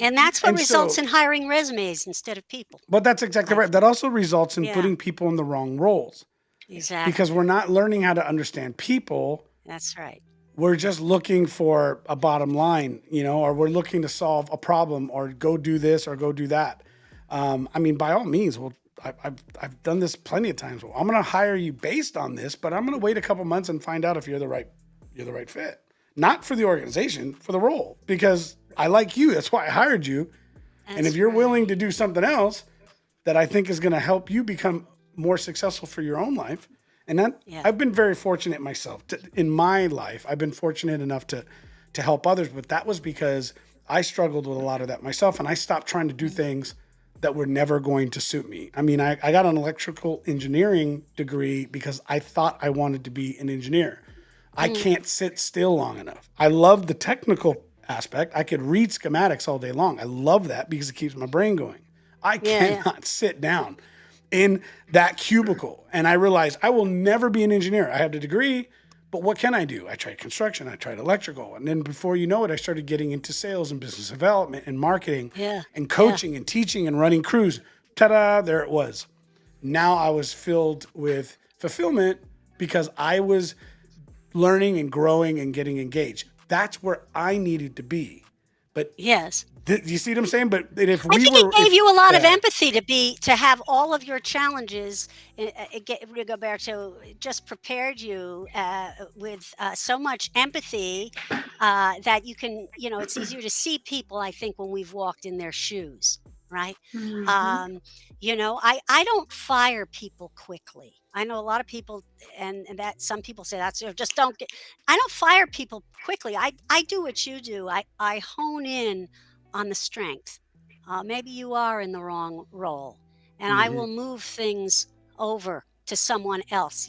And that's what And results so- in hiring resumes instead of people. But that's exactly right. That also results in Yeah. putting people in the wrong roles Exactly. because we're not learning how to understand people. That's right. We're just looking for a bottom line, or we're looking to solve a problem or go do this or go do that. I mean, by all means, I've done this plenty of times. Well, I'm going to hire you based on this, but I'm going to wait a couple months and find out if you're the right fit. Not for the organization, for the role, because I like you. That's why I hired you. And if you're willing to do something else that I think is going to help you become more successful for your own life, and that I've been very fortunate myself in my life. I've been fortunate enough to help others, but that was because I struggled with a lot of that myself, and I stopped trying to do things that were never going to suit me. I mean, I got an electrical engineering degree because I thought I wanted to be an engineer. I can't sit still long enough. I love the technical aspect. I could read schematics all day long. I love that because it keeps my brain going. I cannot sit down in that cubicle. And I realized I will never be an engineer. I have the degree, but what can I do? I tried construction, I tried electrical. And then before you know it, I started getting into sales and business development and marketing and coaching and teaching and running crews. Ta-da, there it was. Now I was filled with fulfillment because I was learning and growing and getting engaged. That's where I needed to be. But Yes. do you see what I'm saying? But if I we think were, it gave if- you a lot of yeah. empathy to have all of your challenges. Rigoberto just prepared you with so much empathy that you can, it's easier to see people. I think when we've walked in their shoes, right? I don't fire people quickly. I know a lot of people, and that some people say that's just don't get. I don't fire people quickly. I do what you do. I hone in on the strength. Maybe you are in the wrong role, and I will move things over to someone else.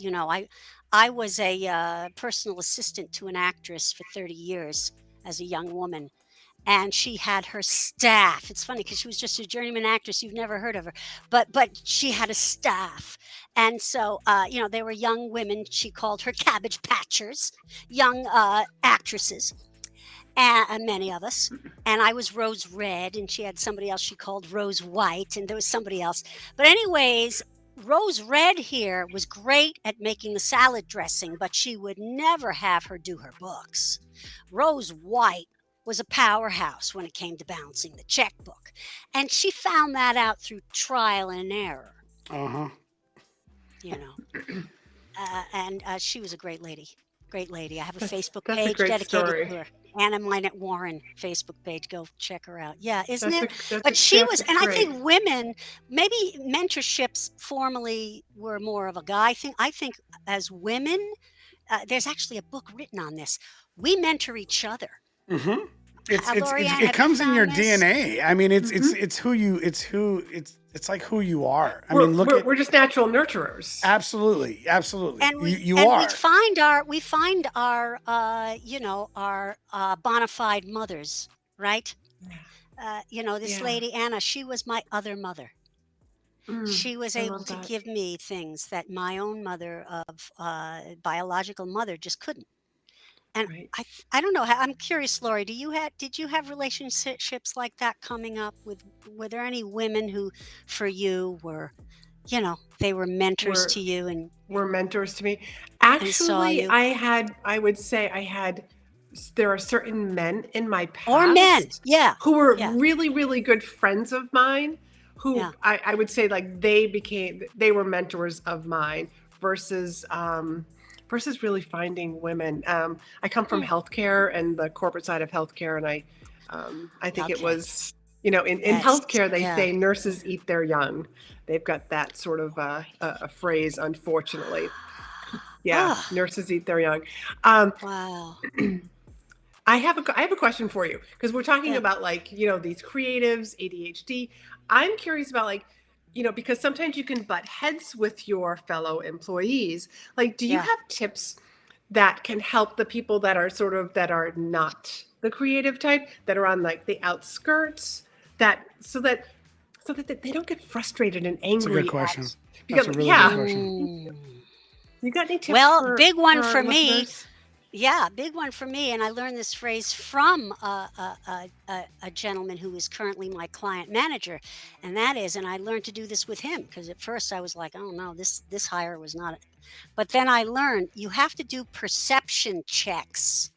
I was a personal assistant to an actress for 30 years as a young woman, and she had her staff. It's funny because she was just a journeyman actress. You've never heard of her, but she had a staff, and so they were young women. She called her cabbage patchers, young actresses, and many of us. And I was Rose Red, and she had somebody else she called Rose White, and there was somebody else. But anyways, Rose Red here was great at making the salad dressing, but she would never have her do her books. Rose White was a powerhouse when it came to balancing the checkbook, and she found that out through trial and error. You know, and she was a great lady. Great lady. I have a Facebook That's a page great dedicated story. to her. Anna Minot Warren Facebook page. Go check her out. Yeah, isn't it? That's But she was, and I great. think women, maybe mentorships formerly were more of a guy thing. I think as women, there's actually a book written on this. We mentor each other. Lorianne, It have you comes in your found this? DNA. I mean, it's like who you are. I mean, We're just natural nurturers. absolutely. And You and are. we find our you know, our bona fide mothers, right? You know, this Yeah. lady Anna, she was my other mother. She was I able love to that. give me things that my own mother of biological mother just couldn't. And Right. I don't know. I'm curious, Lori. Did you have relationships like that coming up with? Were there any women who, for you, were, you know, they were mentors Were to you and were mentors to me. saw Actually, you, I would say there are certain men in my or men? past Yeah, who were yeah, really, really good friends of mine who yeah. I would say like they were mentors of mine versus versus really finding women. I come from Hmm. healthcare and the corporate side of healthcare, and I think it Okay. was, you know, in That's healthcare they yeah. say nurses eat their young. They've got that sort of a phrase, unfortunately. Yeah, Oh, nurses eat their young. Um, wow. I have a question for you because we're talking Yeah, about like, you know, these creatives, ADHD. I'm curious about like, you know, because sometimes you can butt heads with your fellow employees. Like, do you yeah. have tips that can help the people that are that are not the creative type, that are on like the outskirts, that so that they don't get frustrated and That's a good angry question. at, That's because a really good yeah, question. Mm. you got any tips Well, for big one our for me. listeners? Yeah, big one for me. And I learned this phrase from a gentleman who is currently my client manager. And that is, and I learned to do this with him because at first I was like, oh no, this hire was not. But then I learned you have to do perception checks.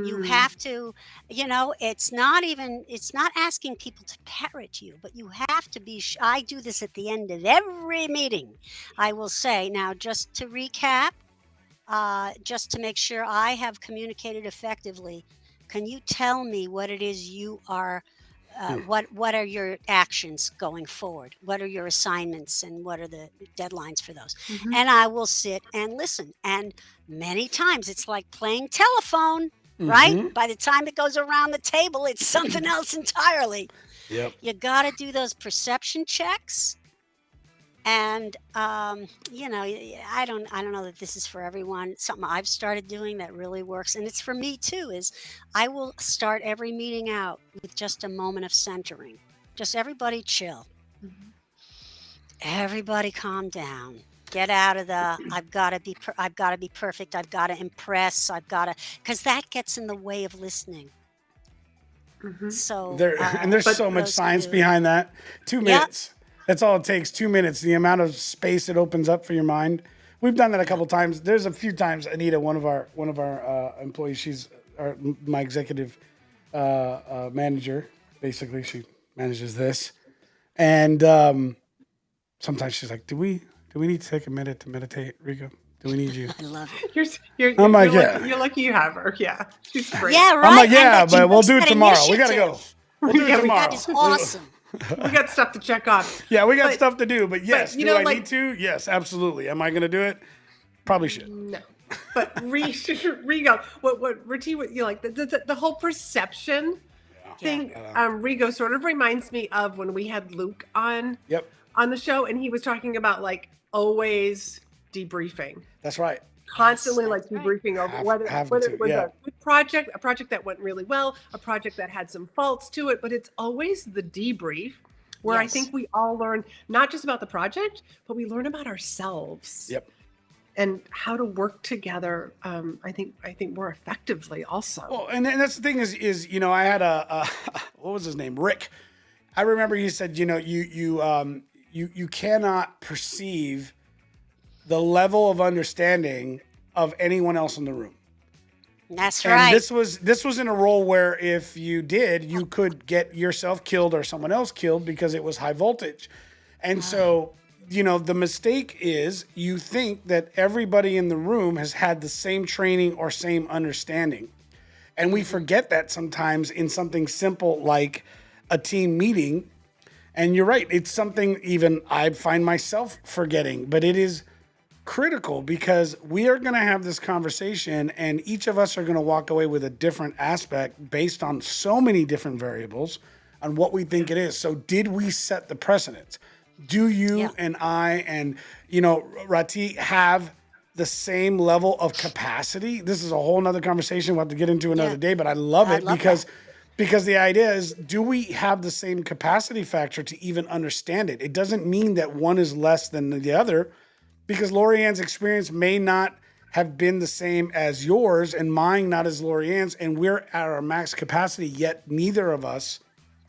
You Mm, have to, you know, it's not asking people to parrot you, but you have to be. I do this at the end of every meeting. I will say, now, just to recap, just to make sure I have communicated effectively, can you tell me what it is you are? What are your actions going forward? What are your assignments and what are the deadlines for those? mhm. And I will sit and listen. And many times it's like playing telephone, right? Mm-hmm. By the time it goes around the table, it's something else entirely. Yep. You got to do those perception checks. And you know, I don't know that this is for everyone. Something I've started doing that really works, and it's for me too. Is I will start every meeting out with just a moment of centering. Just everybody chill. Mhm. Everybody calm down. Get out of the I've got to be perfect. I've got to impress. I've got to, because that gets in the way of listening. Mhm. So There's But so much those who science do, behind that. 2 yep, minutes. That's all it takes. 2 minutes. The amount of space it opens up for your mind. We've done that a couple times. There's a few times. Anita, one of our employees, she's my executive manager. Basically, she manages this, and sometimes she's like, "Do we need to take a minute to meditate, Rico? Do we need you?" I love it. I'm like, "Yeah." You're lucky you have her. Yeah, she's great. Yeah, I'm right. like, "Yeah, But she but we'll takes do it that tomorrow. We gotta go. initiative. We'll do it Yeah, tomorrow." That is awesome. we got stuff to check off. Yeah, we got But stuff to do, but yes, you do know, I like need to? Yes, absolutely. Am I going to do it? Probably should. no. But Rigo, what Richie, what you like the whole perception thing. Rigo sort of reminds me of when we had Luke Yep, on the show, and he was talking about like always debriefing. that's right. Constantly like That's right. debriefing over Having whether to, it was yeah. a good a project that went really well, a project that had some faults to it, but it's always the debrief where I Yes. think we all learn not just about the project, but we learn about ourselves. Yep. and how to work together. I think more effectively also. Well, and that's the thing is I had a what was his name, Rick. I remember he said, you cannot perceive the level of understanding of anyone else in the room. That's And right. this was in a role where if you did, you could get yourself killed or someone else killed because it was high voltage. And so, the mistake is you think that everybody in the room has had the same training or same understanding. And we forget that sometimes in something simple like a team meeting. And you're right, it's something even I find myself forgetting, but it is critical because we are going to have this conversation and each of us are going to walk away with a different aspect based on so many different variables on what we think it is. So did we set the precedence? Do you and I and, Rahti have the same level of capacity? This is a whole nother conversation we'll have to get into another day, but I love it because the idea is, do we have the same capacity factor to even understand it? It doesn't mean that one is less than the other, because Lorianne's experience may not have been the same as yours and mine not as Lorianne's, and we're at our max capacity, yet neither of us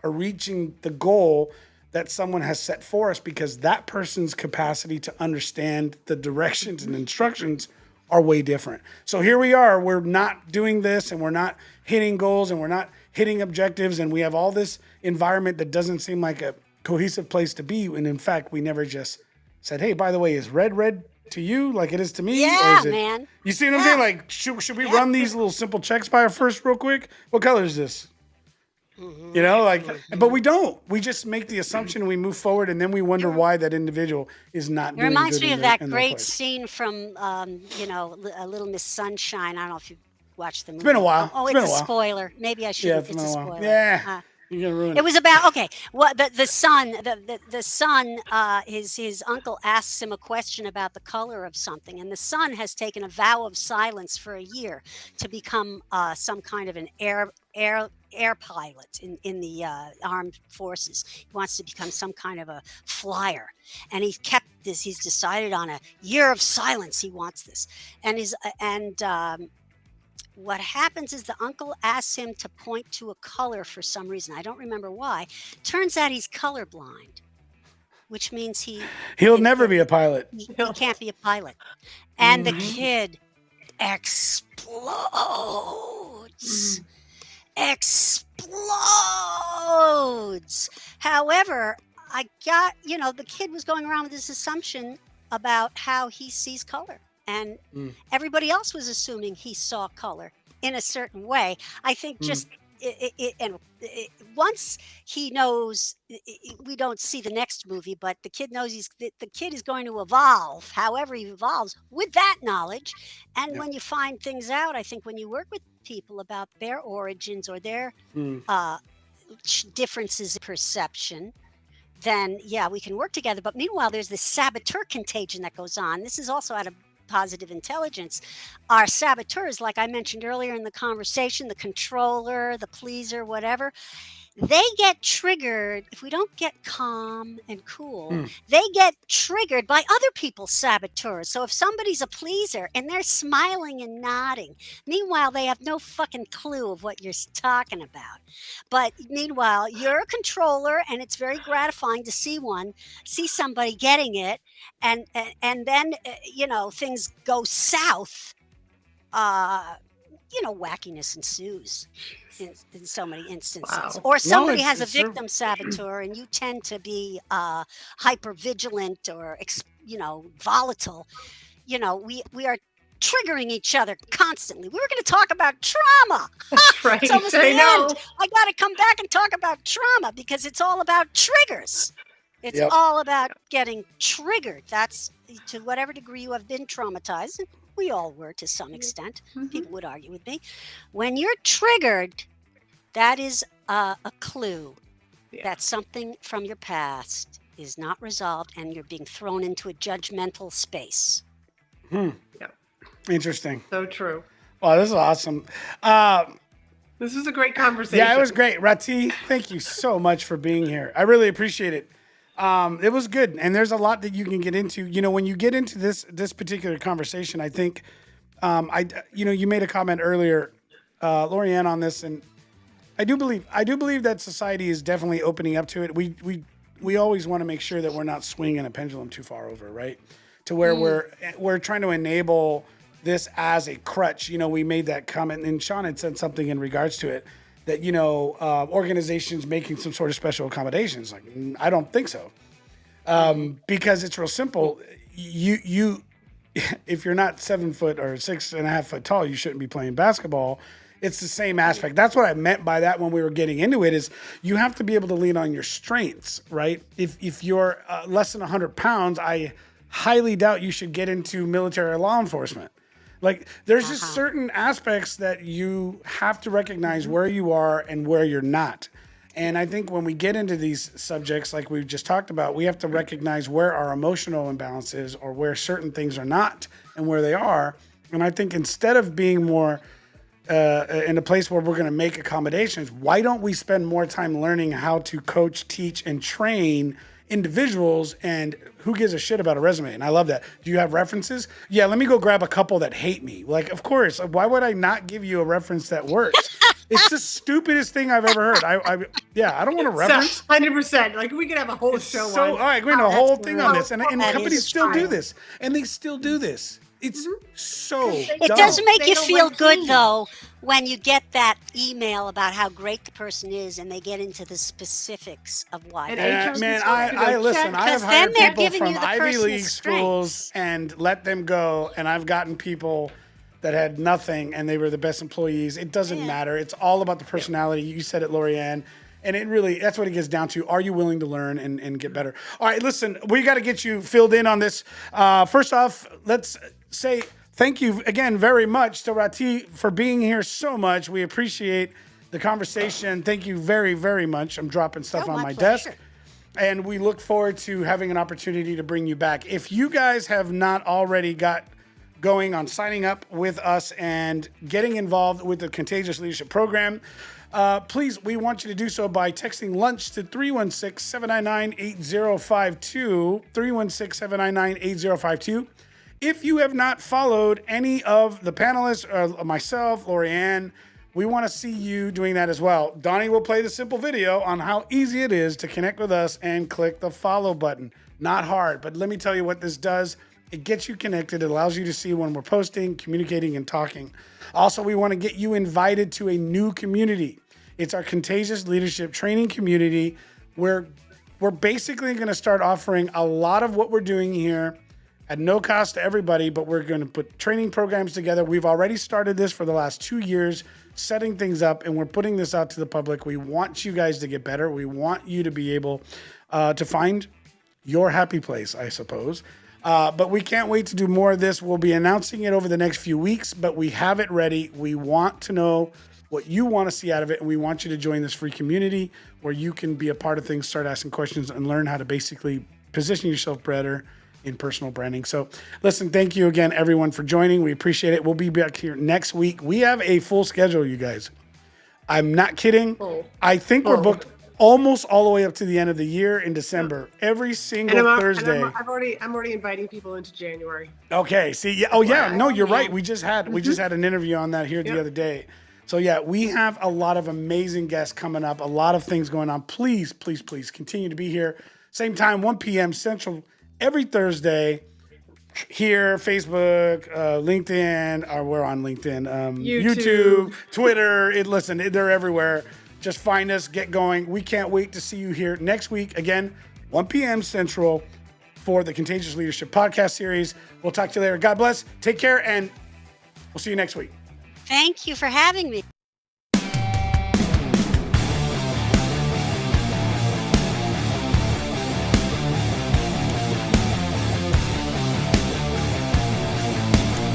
are reaching the goal that someone has set for us because that person's capacity to understand the directions and instructions are way different. So here we are, we're not doing this and we're not hitting goals and we're not hitting objectives, and we have all this environment that doesn't seem like a cohesive place to be. And in fact, we never just said, hey, by the way, is red to you like it is to me? Yeah, or is it, man. You see what I'm saying? Like, should we run these little simple checks by her first real quick? What color is this? But we don't. We just make the assumption and we move forward, and then we wonder why that individual is not doing good. It reminds me of that great place. scene from, A Little Miss Sunshine. I don't know if you watched the movie. It's been a while. Oh, It's it's been a a while. spoiler. Maybe I shouldn't. It's a spoiler. Yeah. You're gonna ruin It was about the son. His uncle asks him a question about the color of something, and the son has taken a vow of silence for a year to become some kind of an air pilot in the armed forces. He wants to become some kind of a flyer, and he's kept this. He's decided on a year of silence. He wants this, and what happens is the uncle asks him to point to a color for some reason. I don't remember why. Turns out he's colorblind, which means he'll never be a pilot. He can't be a pilot. And the kid explodes. Explodes. However, the kid was going around with this assumption about how he sees color. And everybody else was assuming he saw color in a certain way. I think just once he knows, we don't see the next movie, but the kid knows the kid is going to evolve, however he evolves, with that knowledge. And when you find things out, I think when you work with people about their origins or their differences in perception, then we can work together. But meanwhile, there's this saboteur contagion that goes on. This is also out of positive intelligence. Our saboteurs, like I mentioned earlier in the conversation, the controller, the pleaser, whatever, they get triggered if we don't get calm and cool. They get triggered by other people's saboteurs. So if somebody's a pleaser and they're smiling and nodding, meanwhile they have no fucking clue of what you're talking about. But meanwhile, you're a controller, and it's very gratifying to see somebody getting it, and then things go south. Wackiness ensues in so many instances. Wow. Or somebody has a victim saboteur, and you tend to be hyper vigilant or volatile. We are triggering each other constantly. We were going to talk about trauma. That's right. It's almost the end. I got to come back and talk about trauma because it's all about triggers. It's all about getting triggered. That's to whatever degree you have been traumatized. And we all were to some extent. People would argue with me. When you're triggered, that is a clue that something from your past is not resolved and you're being thrown into a judgmental space. Interesting. So true. Wow, this is awesome. This was a great conversation. Yeah, it was great. Rahti, thank you so much for being here. I really appreciate it. It was good, and there's a lot that you can get into. When you get into this particular conversation, I think, you made a comment earlier, Lorianne, on this, and I do believe that society is definitely opening up to it. We always want to make sure that we're not swinging a pendulum too far over, right? To where we're trying to enable this as a crutch. We made that comment, and Sean had said something in regards to it, that organizations making some sort of special accommodations. Like, I don't think so, because it's real simple. You if you're not 7 foot or 6.5 foot tall, you shouldn't be playing basketball. It's the same aspect. That's what I meant by that when we were getting into it, is you have to be able to lean on your strengths, right? If you're less than 100 pounds, I highly doubt you should get into military or law enforcement. Like, there's just certain aspects that you have to recognize where you are and where you're not. And I think when we get into these subjects, like we've just talked about, we have to recognize where our emotional imbalance is, or where certain things are not and where they are. And I think instead of being more in a place where we're going to make accommodations, why don't we spend more time learning how to coach, teach, and train individuals? And who gives a shit about a resume? And I love that. Do you have references? Yeah, let me go grab a couple that hate me. Like, of course. Why would I not give you a reference that works? It's the stupidest thing I've ever heard. I don't want a reference. 100%. Like, we could have a whole show on. All right, we're going to a whole thing on this. And That companies is still do wild. this. And they still do this. It's so It dumb. does make They you don't feel like good, change. though, when you get that email about how great the person is and they get into the specifics of why. And they're HR Man, consultant, I check. listen. I have Because then hired they're people giving from you the Ivy personal League schools strengths. and let them go, and I've gotten people that had nothing and they were the best employees. It doesn't matter. It's all about the personality. You said it, Lorianne. And that's what it gets down to. Are you willing to learn and get better? All right, listen, we got to get you filled in on this. First off, let's say thank you again very much to Rahti for being here so much. We appreciate the conversation. Thank you very, very much. I'm dropping stuff on my desk. pleasure. And we look forward to having an opportunity to bring you back. If you guys have not already got going on signing up with us and getting involved with the Contagious Leadership Program, please, we want you to do so by texting lunch to 316-799-8052, 316-799-8052. If you have not followed any of the panelists, or myself, Lorianne, we want to see you doing that as well. Donnie will play the simple video on how easy it is to connect with us and click the follow button. Not hard, but let me tell you what this does. It gets you connected. It allows you to see when we're posting, communicating, and talking. Also, we want to get you invited to a new community. It's our Contagious Leadership Training Community, where we're basically going to start offering a lot of what we're doing here at no cost to everybody, but we're going to put training programs together. We've already started this for the last 2 years, setting things up, and we're putting this out to the public. We want you guys to get better. We want you to be able to find your happy place, I suppose. But we can't wait to do more of this. We'll be announcing it over the next few weeks, but we have it ready. We want to know what you want to see out of it, and we want you to join this free community where you can be a part of things, start asking questions, and learn how to basically position yourself better in personal branding. So listen, thank you again, everyone, for joining. We appreciate it. We'll be back here next week. We have a full schedule, you guys. I'm not kidding. I think we're booked almost all the way up to the end of the year in December. Every single Thursday. I'm already inviting people into January. Okay. See. Yeah. Oh, yeah. No, you're right. We just had an interview on that here the other day. So yeah, we have a lot of amazing guests coming up. A lot of things going on. Please, please, please continue to be here. Same time, 1 p.m. Central every Thursday. Here, Facebook, LinkedIn. We're on LinkedIn. YouTube, Twitter. They're everywhere. Just find us, get going. We can't wait to see you here next week. Again, 1 p.m. Central for the Contagious Leadership Podcast Series. We'll talk to you later. God bless. Take care, and we'll see you next week. Thank you for having me.